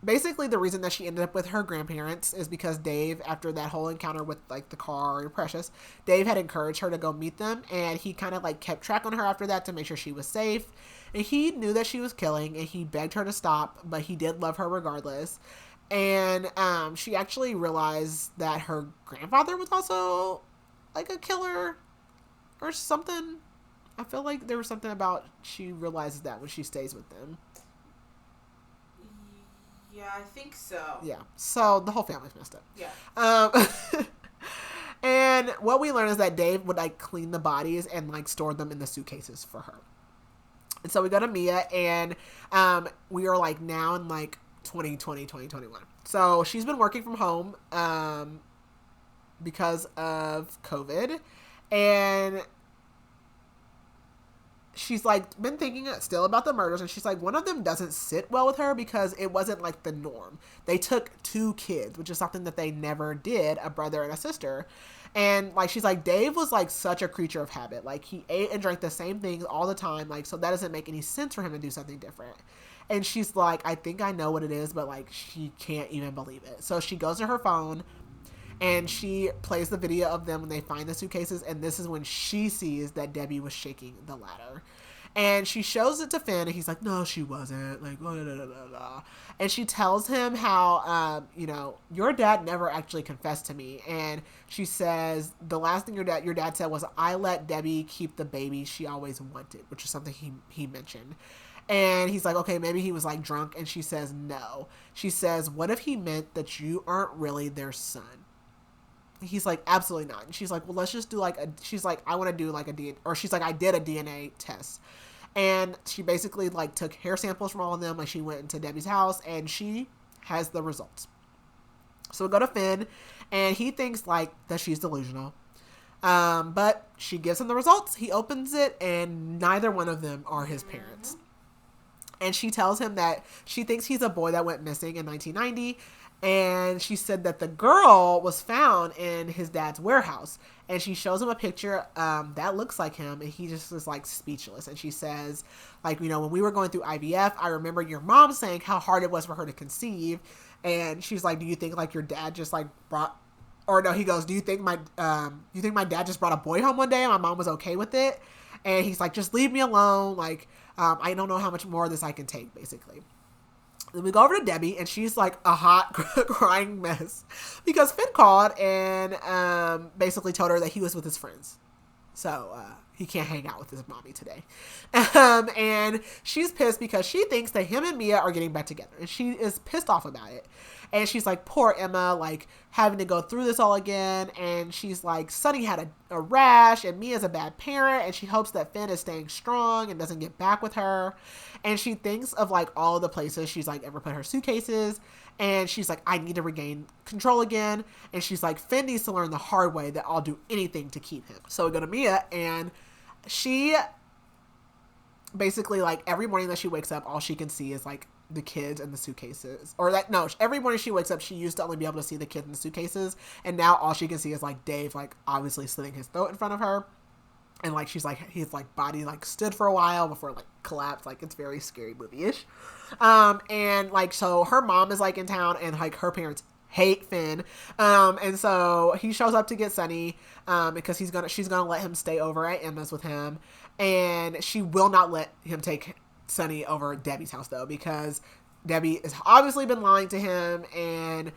basically the reason that she ended up with her grandparents is because Dave, after that whole encounter with, like, the car and Precious, Dave had encouraged her to go meet them, and he kind of, like, kept track on her after that to make sure she was safe. And he knew that she was killing, and he begged her to stop, but he did love her regardless. And she actually realized that her grandfather was also, like, a killer. or something. I feel like there was something about she realizes that when she stays with them. Yeah, I think so. Yeah. So the whole family's messed up. Yeah. And what we learn is that Dave would like clean the bodies and like store them in the suitcases for her. And so we go to Mia, and we are like now in like 2020, 2021. So she's been working from home because of COVID, and she's like been thinking still about the murders, and she's like, one of them doesn't sit well with her because it wasn't like the norm. They took 2 kids, which is something that they never did, a brother and a sister. And like, she's like, Dave was like such a creature of habit. Like, he ate and drank the same things all the time. Like, so that doesn't make any sense for him to do something different. And she's like, I think I know what it is, but like, she can't even believe it. So she goes to her phone and she plays the video of them when they find the suitcases. And this is when she sees that Debbie was shaking the ladder. And she shows it to Finn, and he's like, no, she wasn't. Like, blah, blah, blah, blah, blah. And she tells him how, your dad never actually confessed to me. And she says, the last thing your dad said was, I let Debbie keep the baby she always wanted, which is something he mentioned. And he's like, okay, maybe he was like drunk. And she says, no. She says, what if he meant that you aren't really their son? He's like, absolutely not. And she's like, well, let's just do she's like, I want to do like a DNA, or she's like, I did a DNA test. And she basically like took hair samples from all of them. Like, she went into Debbie's house and she has the results. So we go to Finn, and he thinks like that she's delusional. But she gives him the results. He opens it, and neither one of them are his parents. And she tells him that she thinks he's a boy that went missing in 1990. And she said that the girl was found in his dad's warehouse. And she shows him a picture that looks like him. And he just is like speechless. And she says, like, when we were going through IVF, I remember your mom saying how hard it was for her to conceive. And she's like, do you think like your dad just like brought, or no, he goes, do you think my dad just brought a boy home one day and my mom was okay with it? And he's like, just leave me alone. Like, I don't know how much more of this I can take, basically. Then we go over to Debbie, and she's like a hot crying mess because Finn called and basically told her that he was with his friends. So he can't hang out with his mommy today. And she's pissed because she thinks that him and Mia are getting back together. And she is pissed off about it. And she's like, poor Emma, like having to go through this all again. And she's like, Sonny had a rash, and Mia's a bad parent. And she hopes that Finn is staying strong and doesn't get back with her. And she thinks of like all the places she's like ever put her suitcases. And she's like, I need to regain control again. And she's like, Finn needs to learn the hard way that I'll do anything to keep him. So we go to Mia, and she basically like every morning that she wakes up, all she can see is like the kids and the suitcases. Or that, no, every morning she wakes up, she used to only be able to see the kids and the suitcases. And now all she can see is like Dave, like obviously slitting his throat in front of her. And like, she's like, his like body like stood for a while before it like collapsed. Like, it's very scary movie-ish. And like, so her mom is like in town, and like her parents hate Finn. And so he shows up to get Sonny, because she's gonna let him stay over at Emma's with him. And she will not let him take Sonny over at Debbie's house though, because Debbie has obviously been lying to him. And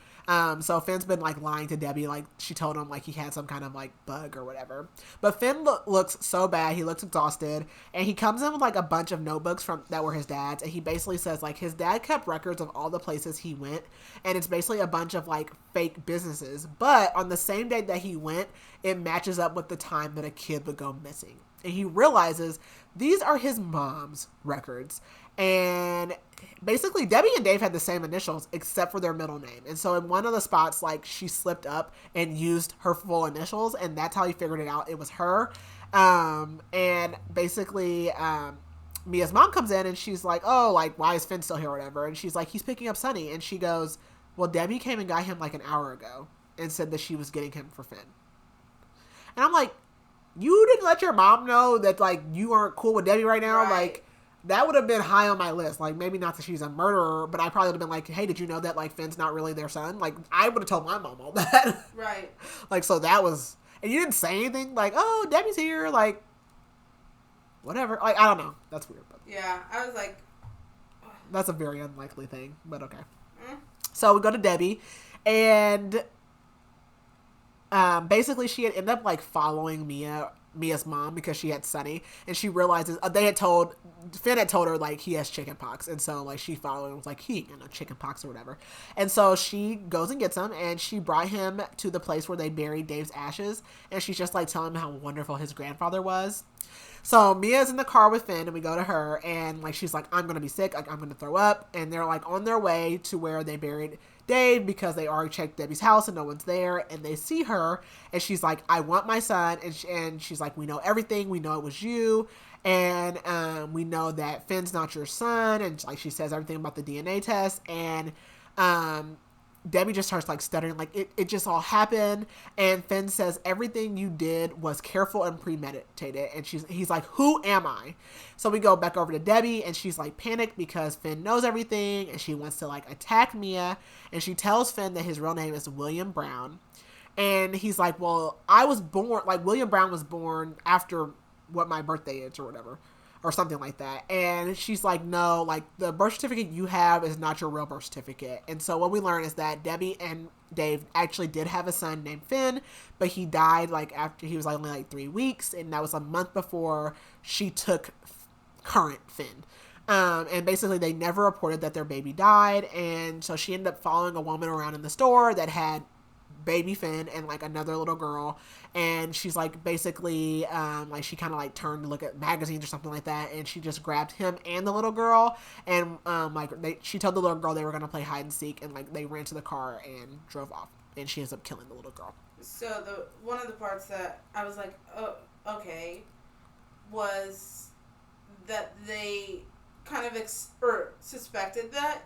so Finn's been like lying to Debbie, like she told him like he had some kind of like bug or whatever. But Finn looks so bad, he looks exhausted, and he comes in with like a bunch of notebooks that were his dad's, and he basically says like his dad kept records of all the places he went, and it's basically a bunch of like fake businesses, but on the same day that he went, it matches up with the time that a kid would go missing. And he realizes these are his mom's records. And basically Debbie and Dave had the same initials except for their middle name. And so in one of the spots, like she slipped up and used her full initials, and that's how he figured it out. It was her. And basically, Mia's mom comes in and she's like, oh, like, why is Finn still here or whatever? And she's like, he's picking up Sonny. And she goes, well, Debbie came and got him like an hour ago and said that she was getting him for Finn. And I'm like, you didn't let your mom know that like you aren't cool with Debbie right now? Right. Like, that would have been high on my list. Like, maybe not that she's a murderer, but I probably would have been like, hey, did you know that like Finn's not really their son? Like, I would have told my mom all that. Right. Like, so that was, and you didn't say anything like, oh, Debbie's here, like, whatever. Like, I don't know. That's weird. But yeah, I was like, that's a very unlikely thing, but okay. So we go to Debbie, and basically she had ended up like following Mia Mia's mom because she had Sunny, and she realizes Finn had told her like he has chicken pox, and so like she followed and was like he ain't got no chicken pox or whatever, and so she goes and gets him, and she brought him to the place where they buried Dave's ashes, and she's just like telling him how wonderful his grandfather was. So Mia's in the car with Finn, and we go to her, and like she's like, I'm gonna be sick, like I'm gonna throw up, and they're like on their way to where they buried Dave because they already checked Debbie's house and no one's there, and they see her, and she's like, I want my son, and she's like, we know everything, we know it was you, and we know that Finn's not your son, and like she says everything about the DNA test, and Debbie just starts like stuttering, like it just all happened, and Finn says everything you did was careful and premeditated, and he's like, who am I? So we go back over to Debbie, and she's like panicked because Finn knows everything, and she wants to like attack Mia, and she tells Finn that his real name is William Brown, and he's like, well, I was born, like William Brown was born after what my birthday is or whatever, or something like that. And she's like, no, like the birth certificate you have is not your real birth certificate. And so what we learn is that Debbie and Dave actually did have a son named Finn, but he died like after he was like only like 3 weeks, and that was a month before she took current Finn. And basically they never reported that their baby died, and so she ended up following a woman around in the store that had baby Finn and like another little girl, and she's like basically like she kind of like turned to look at magazines or something like that, and she just grabbed him and the little girl, and she told the little girl they were gonna play hide and seek, and like they ran to the car and drove off, and she ends up killing the little girl. So one of the parts that I was like, oh, okay, was that they kind of suspected that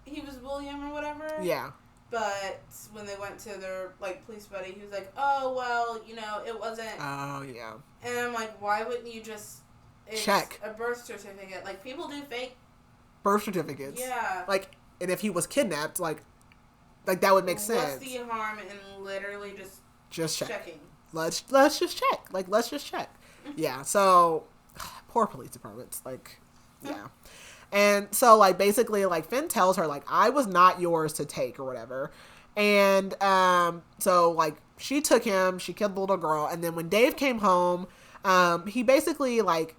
he was William or whatever. Yeah. But when they went to their, like, police buddy, he was like, oh, well, you know, it wasn't... Oh, yeah. And I'm like, why wouldn't you just... check a birth certificate. Like, people do fake... birth certificates. Yeah. Like, and if he was kidnapped, like that would make sense. What's the harm in literally just checking? Let's just check. Like, let's just check. Yeah, so... poor police departments. Like, yeah. And so, like, basically, like, Finn tells her, like, I was not yours to take or whatever. And so, like, she took him. She killed the little girl. And then when Dave came home, he basically, like,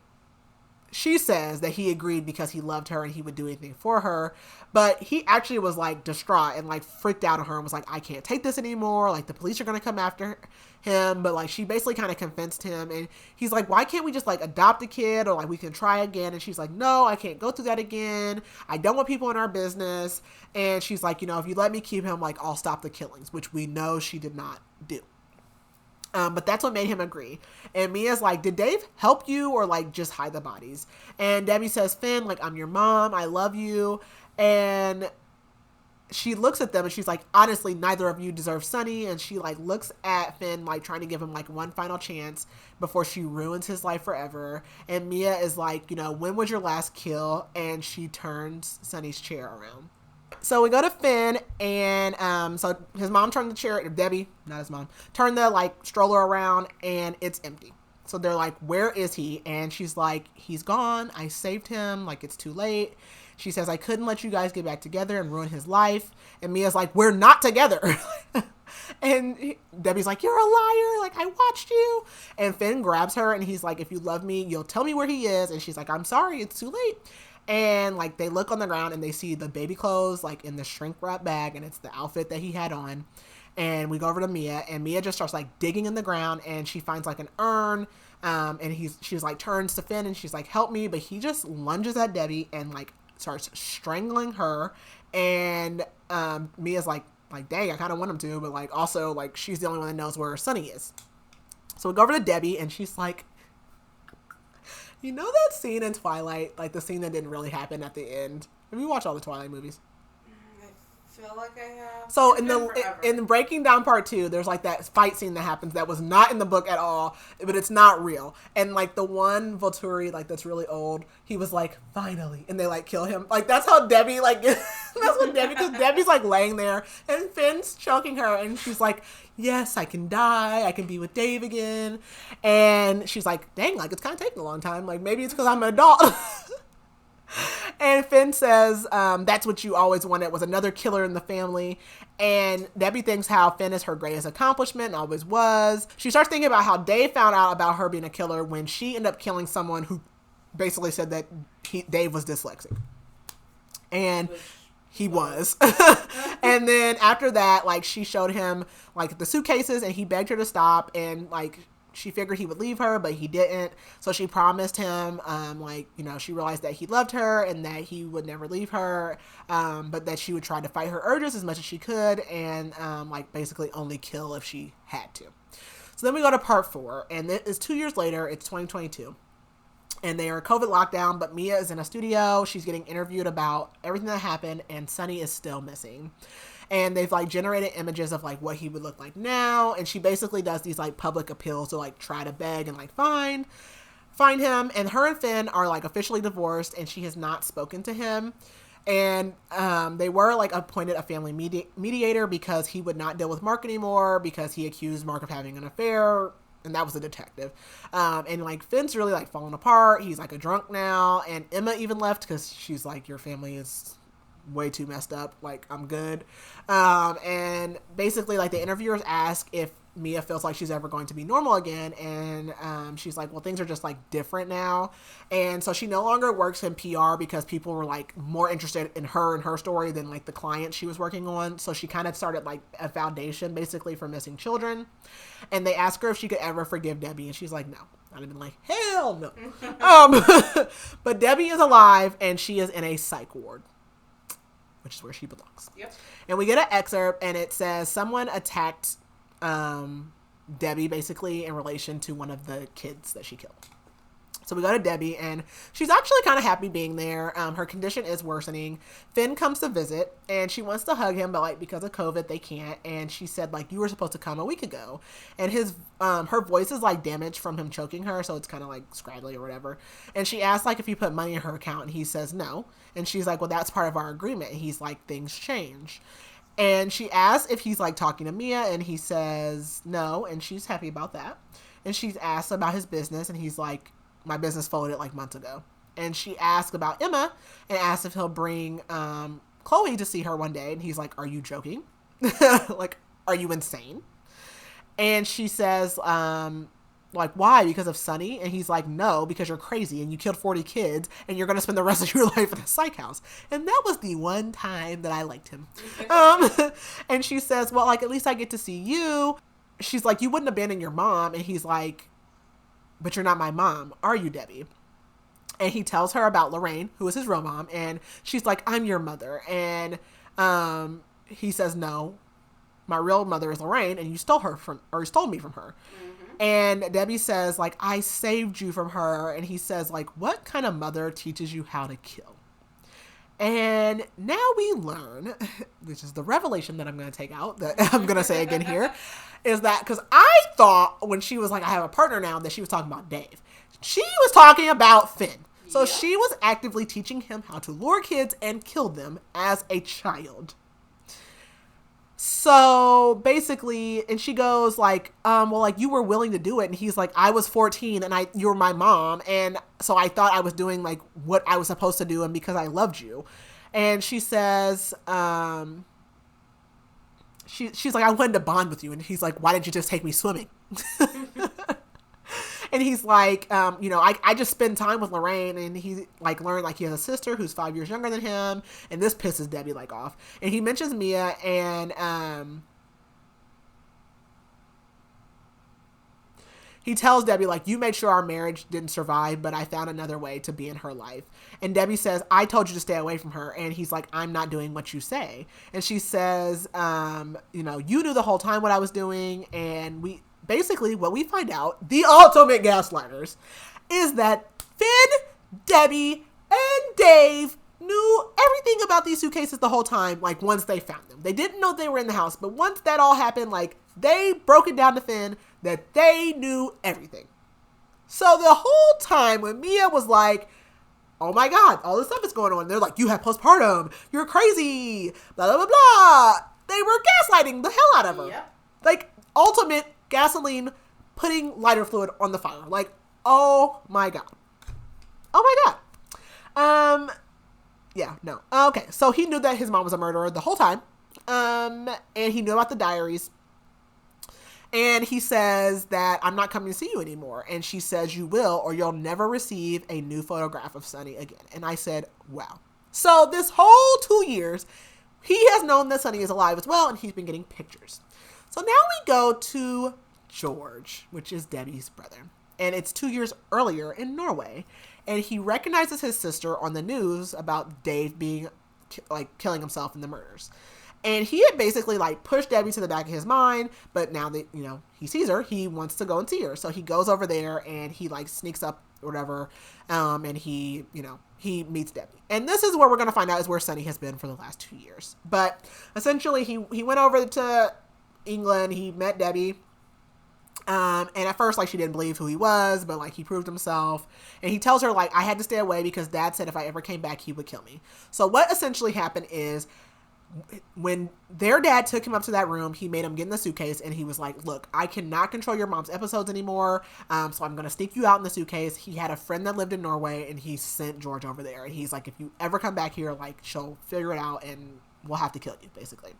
she says that he agreed because he loved her and he would do anything for her. But he actually was, like, distraught and, like, freaked out on her and was like, I can't take this anymore. Like, the police are going to come after him. But, like, she basically kind of convinced him. And he's like, why can't we just, like, adopt a kid? Or, like, we can try again. And she's like, no, I can't go through that again. I don't want people in our business. And she's like, you know, if you let me keep him, like, I'll stop the killings. Which we know she did not do. But that's what made him agree. And Mia's like, did Dave help you or like just hide the bodies? And Debbie says, Finn, like, I'm your mom. I love you. And she looks at them and she's like, honestly, neither of you deserve Sonny. And she like looks at Finn, like trying to give him like one final chance before she ruins his life forever. And Mia is like, you know, when was your last kill? And she turns Sonny's chair around. So we go to Finn, and so his mom turned the chair, Debbie, not his mom, turned the like stroller around, and it's empty. So they're like, where is he? And she's like, he's gone. I saved him. Like, it's too late. She says, I couldn't let you guys get back together and ruin his life. And Mia's like, we're not together. And Debbie's like, you're a liar. Like, I watched you. And Finn grabs her, and he's like, if you love me, you'll tell me where he is. And she's like, I'm sorry. It's too late. And like they look on the ground and they see the baby clothes like in the shrink wrap bag, and it's the outfit that he had on. And we go over to Mia, and Mia just starts like digging in the ground, and she finds like an urn, and she's like turns to Finn and she's like, help me, but he just lunges at Debbie and like starts strangling her. And Mia's like dang, I kind of want him to, but like also like she's the only one that knows where Sonny is. So we go over to Debbie, and she's like, you know that scene in Twilight, like the scene that didn't really happen at the end? Have you watched all the Twilight movies? I feel like I have. So in Breaking Down Part 2, there's like that fight scene that happens that was not in the book at all, but it's not real. And like the one Volturi, like that's really old, he was like, finally, and they like kill him. Like that's how Debbie like that's what Debbie, because Debbie's like laying there and Finn's choking her, and she's like, yes, I can die, I can be with Dave again. And she's like, dang, like it's kind of taking a long time. Like maybe it's because I'm an adult. And Finn says, that's what you always wanted, was another killer in the family. And Debbie thinks how Finn is her greatest accomplishment and always was. She starts thinking about how Dave found out about her being a killer when she ended up killing someone who basically said that Dave was dyslexic. And he was. And then after that, like, she showed him, like, the suitcases, and he begged her to stop, and, like, she figured he would leave her, but he didn't. So she promised him, like, you know, she realized that he loved her and that he would never leave her, but that she would try to fight her urges as much as she could, and, like, basically only kill if she had to. So then we go to part 4, and it is 2 years later. It's 2022. And they are COVID lockdown, but Mia is in a studio. She's getting interviewed about everything that happened, and Sonny is still missing. And they've, like, generated images of, like, what he would look like now. And she basically does these, like, public appeals to, like, try to beg and, like, find him. And her and Finn are, like, officially divorced, and she has not spoken to him. And they were, like, appointed a family mediator because he would not deal with Mark anymore because he accused Mark of having an affair. And that was a detective. And, like, Finn's really, like, falling apart. He's, like, a drunk now. And Emma even left because she's like, your family is way too messed up. Like, I'm good. And basically, like, the interviewers ask if Mia feels like she's ever going to be normal again. And she's like, well, things are just, like, different now. And so she no longer works in PR because people were, like, more interested in her and her story than, like, the client she was working on. So she kind of started, like, a foundation, basically, for missing children. And they ask her if she could ever forgive Debbie. And she's like, no. I'd have been like, hell no. But Debbie is alive, and she is in a psych ward, which is where she belongs. Yep. And we get an excerpt, and it says someone attacked Debbie, basically, in relation to one of the kids that she killed. So we go to Debbie, and she's actually kind of happy being there. Her condition is worsening. Finn comes to visit, and she wants to hug him, but, like, because of COVID, they can't. And she said, like, you were supposed to come a week ago. And her voice is, like, damaged from him choking her, so it's kind of, like, scraggly or whatever. And she asks, like, if he put money in her account, and he says no. And she's like, well, that's part of our agreement. And he's like, things change. And she asks if he's, like, talking to Mia, and he says no, and she's happy about that. And she's asked about his business, and he's like, my business folded, like, months ago. And she asked about Emma and asked if he'll bring Chloe to see her one day. And he's like, are you joking? Like, are you insane? And she says, like, why? Because of Sonny? And he's like, no, because you're crazy and you killed 40 kids and you're going to spend the rest of your life in a psych house. And that was the one time that I liked him. And she says, well, like, at least I get to see you. She's like, you wouldn't abandon your mom. And he's like, but you're not my mom, are you, Debbie? And he tells her about Lorraine, who is his real mom. And she's like, I'm your mother. And he says, no, my real mother is Lorraine, and you stole me from her. Mm-hmm. And Debbie says, like, I saved you from her. And he says, like, what kind of mother teaches you how to kill? And now we learn, which is the revelation that I'm going to take out, that I'm going to say again here, is that, because I thought when she was like, I have a partner now, that she was talking about Dave. She was talking about Finn. So yeah. She was actively teaching him how to lure kids and kill them as a child. So basically, and she goes like, well, like, you were willing to do it. And he's like, I was 14 and you were my mom. And so I thought I was doing like what I was supposed to do. And because I loved you. And she says, she's like, I wanted to bond with you. And he's like, why didn't you just take me swimming? And he's like, you know, I just spend time with Lorraine, and he like learned like he has a sister who's 5 years younger than him. And this pisses Debbie like off. And he mentions Mia, and he tells Debbie, like, you made sure our marriage didn't survive, but I found another way to be in her life. And Debbie says, I told you to stay away from her. And he's like, I'm not doing what you say. And she says, you know, you knew the whole time what I was doing. And basically what we find out, the ultimate gaslighters, is that Finn, Debbie, and Dave knew everything about these suitcases the whole time, like, once they found them. They didn't know they were in the house, but once that all happened, like, they broke it down to Finn that they knew everything. So the whole time when Mia was like, oh my God, all this stuff is going on, they're like, you have postpartum, you're crazy, blah, blah, blah, blah. They were gaslighting the hell out of her. Yep. Like, ultimate gasoline putting lighter fluid on the fire. Like, oh my God. Oh my God. Yeah, no. Okay, so he knew that his mom was a murderer the whole time. And he knew about the diaries. And he says that I'm not coming to see you anymore. And she says, you will, or you'll never receive a new photograph of Sonny again. And I said, wow. So this whole 2 years, he has known that Sonny is alive as well, and he's been getting pictures. So now we go to George, which is Debbie's brother. And it's 2 years earlier in Norway. And he recognizes his sister on the news about Dave being, like, killing himself in the murders. And he had basically, like, pushed Debbie to the back of his mind. But now that, you know, he sees her, he wants to go and see her. So he goes over there and he, like, sneaks up or whatever. And he, you know, he meets Debbie. And this is where we're going to find out is where Sonny has been for the last 2 years. But essentially, he went over to England. He met Debbie. And at first, like, she didn't believe who he was, but, like, he proved himself. And he tells her, like, I had to stay away because Dad said if I ever came back, he would kill me. So what essentially happened is when their dad took him up to that room, he made him get in the suitcase, and he was like, look, I cannot control your mom's episodes anymore, so I'm going to sneak you out in the suitcase. He had a friend that lived in Norway, and he sent George over there. And he's like, if you ever come back here, like, she'll figure it out, and we'll have to kill you, basically.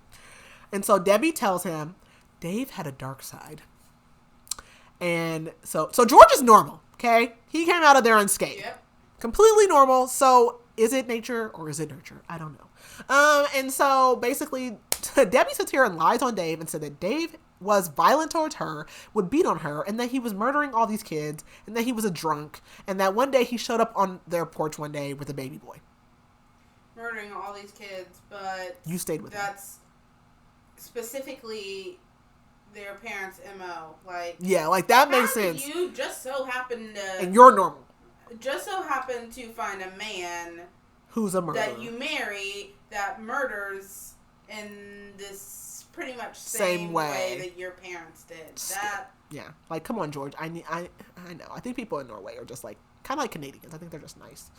And so Debbie tells him, Dave had a dark side. And so George is normal, okay? He came out of there unscathed. Yep. Completely normal. So is it nature or is it nurture? I don't know. And so basically Debbie sits here and lies on Dave and said that Dave was violent towards her, would beat on her, and that he was murdering all these kids, and that he was a drunk, and that one day he showed up on their porch one day with a baby boy. Murdering all these kids, but you stayed with that's specifically their parents' MO. Like, yeah, like that makes sense. You just so happen to, and you're normal. Just so happen to find a man who's a murderer that you marry that murders in this pretty much same way that your parents did. That yeah, like come on, George. I know. I think people in Norway are just like kind of like Canadians. I think they're just nice.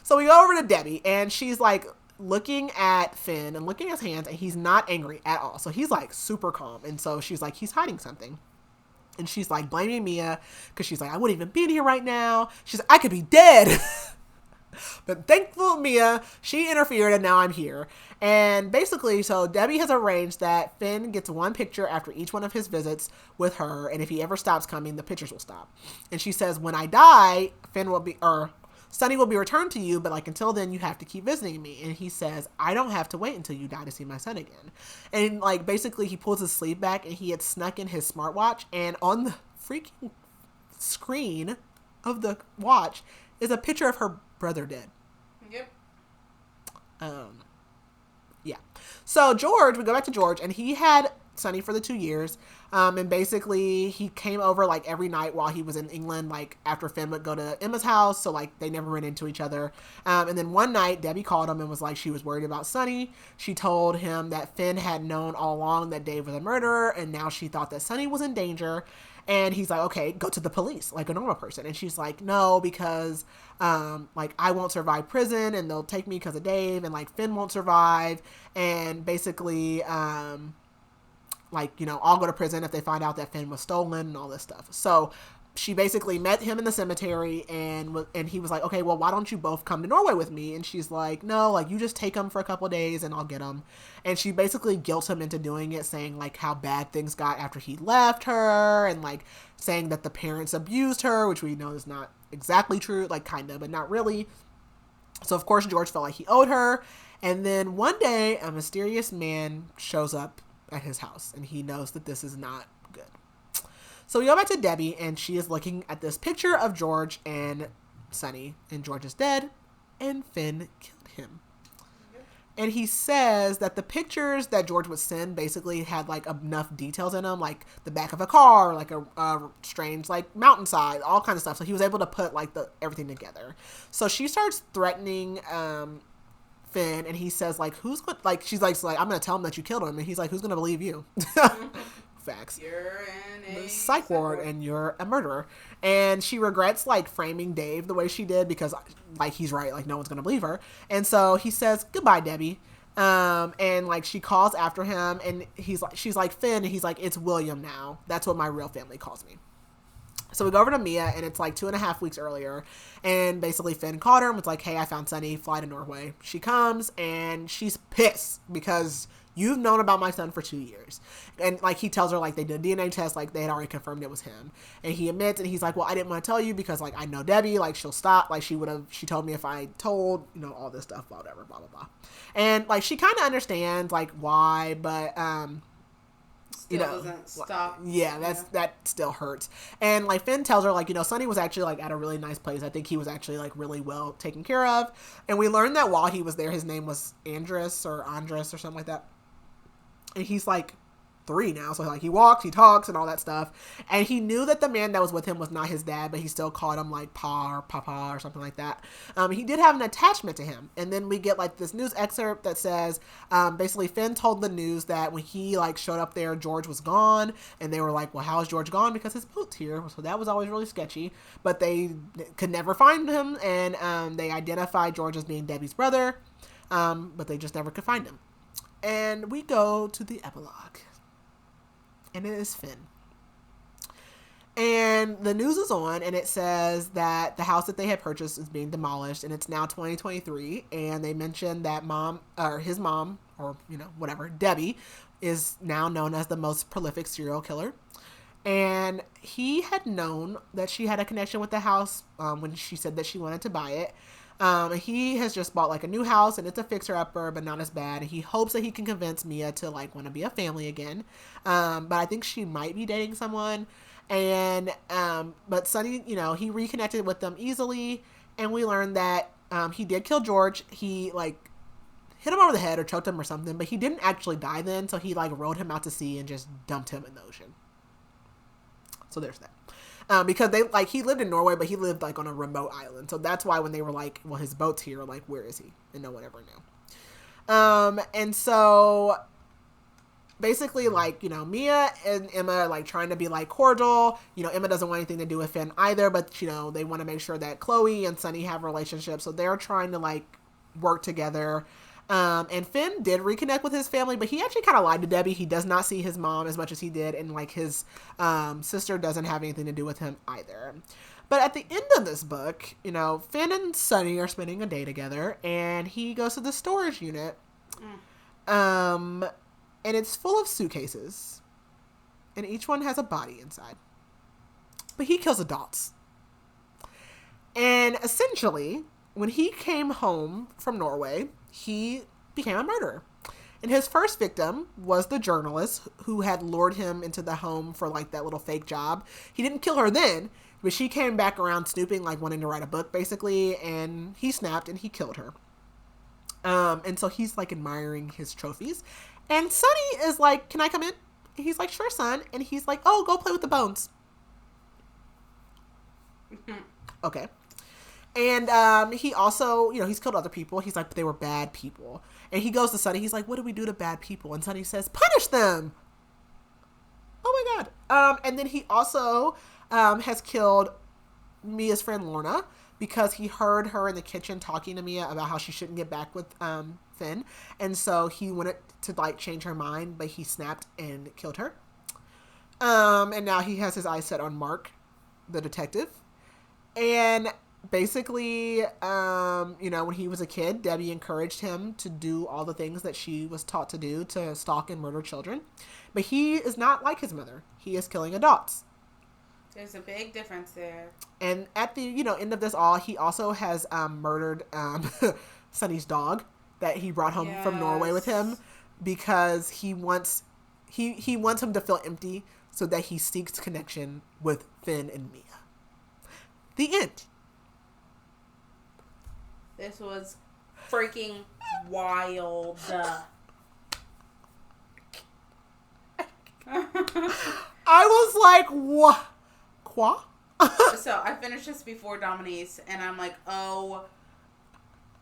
So we go over to Debbie, and she's like looking at Finn and looking at his hands, and he's not angry at all. So he's like super calm, and so she's like, he's hiding something. And she's like blaming Mia because she's like, I wouldn't even be in here right now. She's like, I could be dead. But thankful Mia, she interfered, and now I'm here. And basically, so Debbie has arranged that Finn gets one picture after each one of his visits with her, and if he ever stops coming, the pictures will stop. And she says, when I die, Sonny will be returned to you, but like until then, you have to keep visiting me. And he says, I don't have to wait until you die to see my son again. And like basically, he pulls his sleeve back, and he had snuck in his smartwatch, and on the freaking screen of the watch is a picture of her brother dead. Yep. Yeah. So George, we go back to George, and he had Sonny for the 2 years. And basically he came over like every night while he was in England, like after Finn would go to Emma's house. So like they never ran into each other. And then one night Debbie called him and was like, she was worried about Sonny. She told him that Finn had known all along that Dave was a murderer, and now she thought that Sonny was in danger. And he's like, okay, go to the police like a normal person. And she's like, no, because like I won't survive prison, and they'll take me because of Dave, and like Finn won't survive. And basically, like, you know, I'll go to prison if they find out that Finn was stolen and all this stuff. So she basically met him in the cemetery, and he was like, okay, well, why don't you both come to Norway with me? And she's like, no, like you just take him for a couple of days and I'll get him. And she basically guilt him into doing it, saying like how bad things got after he left her, and like saying that the parents abused her, which we know is not exactly true, like kind of, but not really. So of course George felt like he owed her. And then one day a mysterious man shows up at his house, and he knows that this is not good. So we go back to Debbie, and she is looking at this picture of George and Sonny, and George is dead, and Finn killed him. And he says that the pictures that George would send basically had like enough details in them, like the back of a car, like a strange like mountainside, all kinds of stuff. So he was able to put like everything together. So she starts threatening Finn, and he says like, she's like I'm gonna tell him that you killed him, and he's like, who's gonna believe you? Facts. You're in a psych ward, and you're a murderer. And she regrets like framing Dave the way she did, because like he's right, like no one's gonna believe her. And so he says goodbye, Debbie. And like she calls after him, and she's like Finn, and he's like, it's William now. That's what my real family calls me. So we go over to Mia, and it's like 2.5 weeks earlier. And basically Finn called her and was like, hey, I found Sunny, fly to Norway. She comes, and she's pissed because you've known about my son for 2 years. And like he tells her like they did a DNA test, like they had already confirmed it was him. And he admits, and he's like, well, I didn't want to tell you because like I know Debbie, like she'll stop. Like she told me if I told, all this stuff, whatever, blah, blah, blah. And like she kind of understands like why, but Still doesn't stop. Yeah, that still hurts. And like Finn tells her like, Sonny was actually like at a really nice place. I think he was actually like really well taken care of. And we learned that while he was there, his name was Andres or something like that. And he's like 3 now, so like he walks, he talks, and all that stuff. And he knew that the man that was with him was not his dad, but he still called him like Pa or Papa or something like that. He did have an attachment to him. And then we get like this news excerpt that says basically Finn told the news that when he like showed up there, George was gone, and they were like, well, how is George gone? Because his boat's here. So that was always really sketchy, but they could never find him. And they identified George as being Debbie's brother, but they just never could find him. And we go to the epilogue. And it is Finn. And the news is on, and it says that the house that they had purchased is being demolished, and it's now 2023. And they mentioned that his mom, or whatever, Debbie, is now known as the most prolific serial killer. And he had known that she had a connection with the house when she said that she wanted to buy it. He has just bought like a new house, and it's a fixer-upper, but not as bad. And he hopes that he can convince Mia to like want to be a family again. But I think she might be dating someone. And but Sonny, he reconnected with them easily, and we learned that he did kill George. He like hit him over the head or choked him or something, but he didn't actually die then. So he like rowed him out to sea and just dumped him in the ocean. So there's that. Because he lived in Norway, but he lived like on a remote island. So that's why when they were like, well, his boat's here, like, where is he? And no one ever knew. And so basically like, Mia and Emma are like trying to be like cordial. Emma doesn't want anything to do with Finn either, but they want to make sure that Chloe and Sonny have a relationship. So they're trying to like work together. And Finn did reconnect with his family, but he actually kind of lied to Debbie. He does not see his mom as much as he did, and like his sister doesn't have anything to do with him either. But at the end of this book, Finn and Sonny are spending a day together, and he goes to the storage unit, and it's full of suitcases, and each one has a body inside. But he kills adults. And essentially, when he came home from Norway, he became a murderer. And his first victim was the journalist who had lured him into the home for like that little fake job. He didn't kill her then, but she came back around snooping, like wanting to write a book basically, and he snapped and he killed her. And so he's like admiring his trophies. And Sonny is like, can I come in? And he's like, sure, son. And he's like, oh, go play with the bones. Okay. And he also, he's killed other people. He's like, but they were bad people. And he goes to Sonny. He's like, what do we do to bad people? And Sonny says, punish them. Oh, my God. And then he also has killed Mia's friend Lorna because he heard her in the kitchen talking to Mia about how she shouldn't get back with Finn. And so he wanted to, like, change her mind, but he snapped and killed her. And now he has his eyes set on Mark, the detective. And basically, when he was a kid, Debbie encouraged him to do all the things that she was taught to do, to stalk and murder children. But he is not like his mother. He is killing adults. There's a big difference there. And at the, end of this all, he also has murdered Sonny's dog that he brought home from Norway with him because he wants him to feel empty so that he seeks connection with Finn and Mia. The end. This was freaking wild. I was like, what? Quoi? So I finished this before Dominique's, and I'm like, oh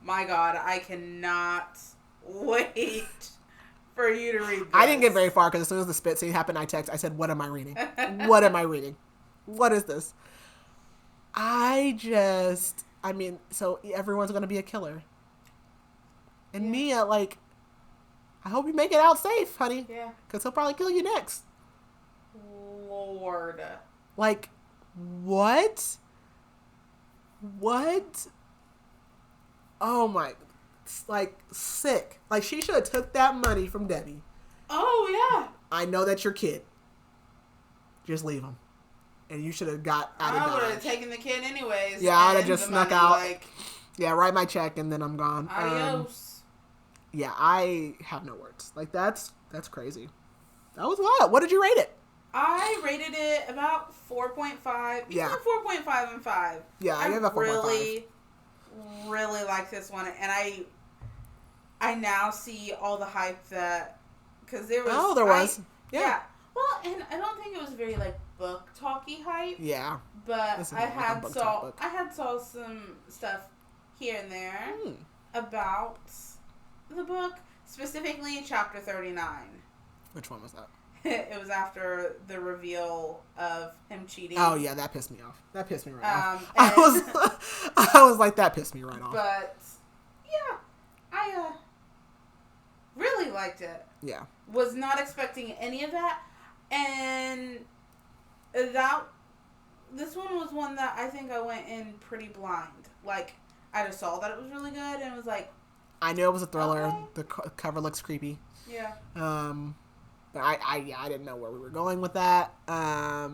my God, I cannot wait for you to read this. I didn't get very far because as soon as the spit scene happened, I said, what am I reading? What am I reading? What is this? So everyone's going to be a killer. And Mia, like, I hope you make it out safe, honey. Yeah. Because he'll probably kill you next. Lord. Like, What? What? Oh my, like sick. Like she should have took that money from Debbie. Oh yeah. I know that's your kid. Just leave him. And you should have got out of Dodge. I would have taken the kid anyways. Yeah, I'd have just snuck out. Like, yeah, write my check and then I'm gone. Adios. Yeah, I have no words. Like that's crazy. That was wild. What did you rate it? I rated it about 4.5. Yeah. 4.5 and 5. Yeah, I gave it 4.5. Really like this one, and I now see all the hype that because there was. Oh, there was. Yeah. Well, and I don't think it was very like book talky hype. Yeah. But I had saw some stuff here and there about the book, specifically in chapter 39. Which one was that? It was after the reveal of him cheating. Oh yeah, that pissed me off. That pissed me right off. I was like, that pissed me right off. But yeah, I really liked it. Yeah. Was not expecting any of that, and this one was one that I think I went in pretty blind. Like I just saw that it was really good and was like, I knew it was a thriller. Okay. The cover looks creepy. Yeah. But I didn't know where we were going with that. I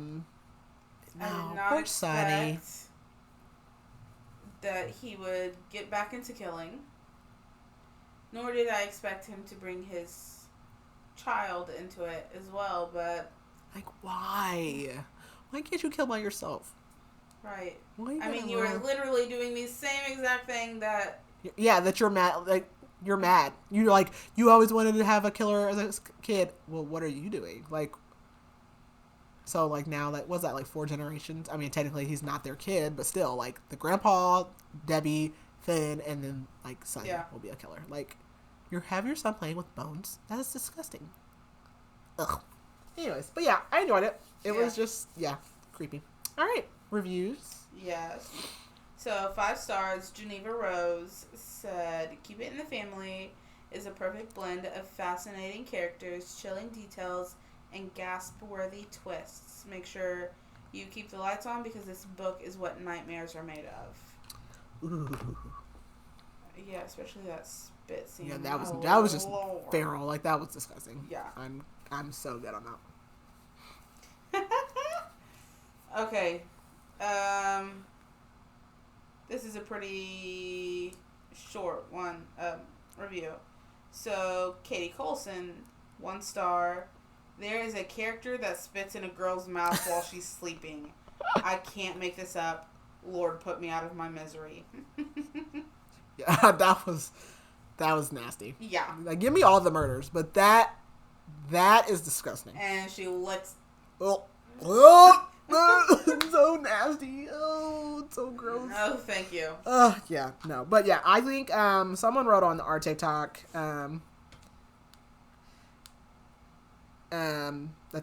did not poor expect Sonny. that he would get back into killing. Nor did I expect him to bring his child into it as well, but... Like, why? Why can't you kill by yourself? Right. Why I mean, you were literally doing the same exact thing that... Yeah, that you're mad. Like, you're mad. You always wanted to have a killer as a kid. Well, what are you doing? Like, so, like, now, like, what's that, like, 4 generations? I mean, technically, he's not their kid, but still, like, the grandpa, Debbie, Finn, and then, like, Sonny will be a killer. Like, you have your son playing with bones. That is disgusting. Ugh. Anyways, but yeah, I enjoyed it. It was just, creepy. All right, reviews. Yes. So, 5 stars. Geneva Rose said, "Keep It in the Family is a perfect blend of fascinating characters, chilling details, and gasp-worthy twists. Make sure you keep the lights on because this book is what nightmares are made of." Ooh. Yeah, especially that spit scene. Yeah, that was just feral. Like, that was disgusting. Yeah. I'm so good on that. Okay. This is a pretty short one review. So, Katie Colson, 1 star. "There is a character that spits in a girl's mouth while she's sleeping. I can't make this up. Lord, put me out of my misery." Yeah, that was nasty. Yeah. Like, give me all the murders, but that is disgusting. And she licks. Oh, so nasty. Oh, it's so gross. Oh, thank you. Yeah, no, but yeah, I think someone wrote on our TikTok that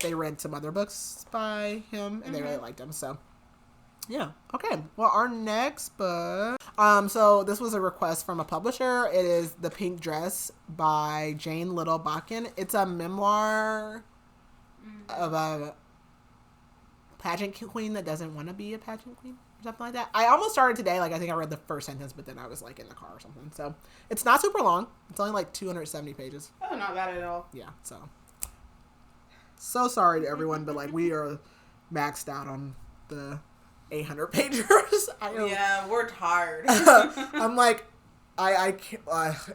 they read some other books by him and they really liked them. So yeah, okay. Well, our next book. So this was a request from a publisher. It is The Pink Dress by Jane Little Bakken. It's a memoir of a pageant queen that doesn't want to be a pageant queen or something like that. I almost started today. Like, I think I read the first sentence, but then I was like in the car or something. So it's not super long. It's only like 270 pages. Oh, not bad at all. Yeah. So sorry to everyone, but like we are maxed out on the 800 pagers. Yeah, we're tired. I'm like, I can't,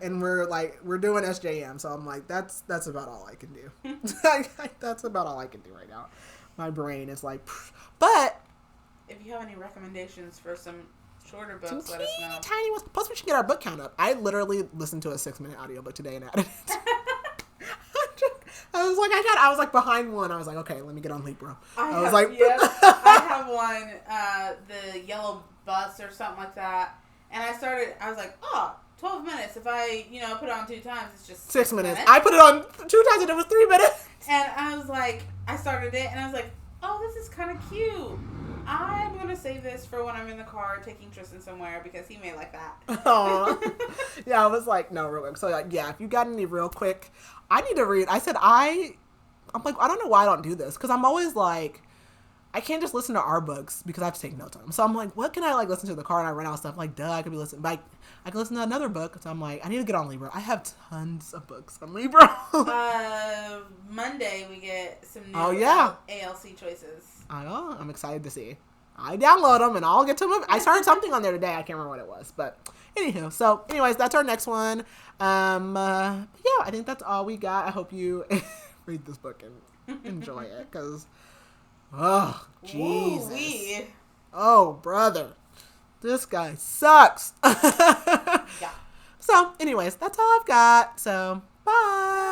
and we're doing SJM, so I'm like, that's about all I can do. That's about all I can do right now. My brain is like, but if you have any recommendations for some shorter books, let us know. Tiny ones. Plus, we should get our book count up. I literally listened to a 6-minute audiobook today and added it. I was like behind one. I was like, okay, let me get on Leap, bro. I have one, the Yellow Bus or something like that. And I was like, 12 minutes. If I, put it on 2 times, it's just 6 minutes. I put it on 2 times and it was 3 minutes. And I was like, I started it and I was like, oh, this is kind of cute. I'm going to save this for when I'm in the car taking Tristan somewhere because he may like that. Oh, yeah, I was like, no, real quick. So, like, yeah, if you got any real quick, I need to read. I said, I'm like, I don't know why I don't do this because I'm always like, I can't just listen to our books because I have to take notes on them. So I'm like, what can I like listen to in the car? And I run out of stuff. I'm like, duh, I could be listening. But I can listen to another book. So I'm like, I need to get on Libra. I have tons of books on Libra. Monday we get some new ALC choices. I know. I'm excited to see. I download them and I'll get to them. I started something on there today. I can't remember what it was. But anywho. So anyways, that's our next one. Yeah, I think that's all we got. I hope you read this book and enjoy it. Because... oh, Jesus. Ooh-wee. Oh, brother. This guy sucks. Yeah. So, anyways, that's all I've got. So, bye.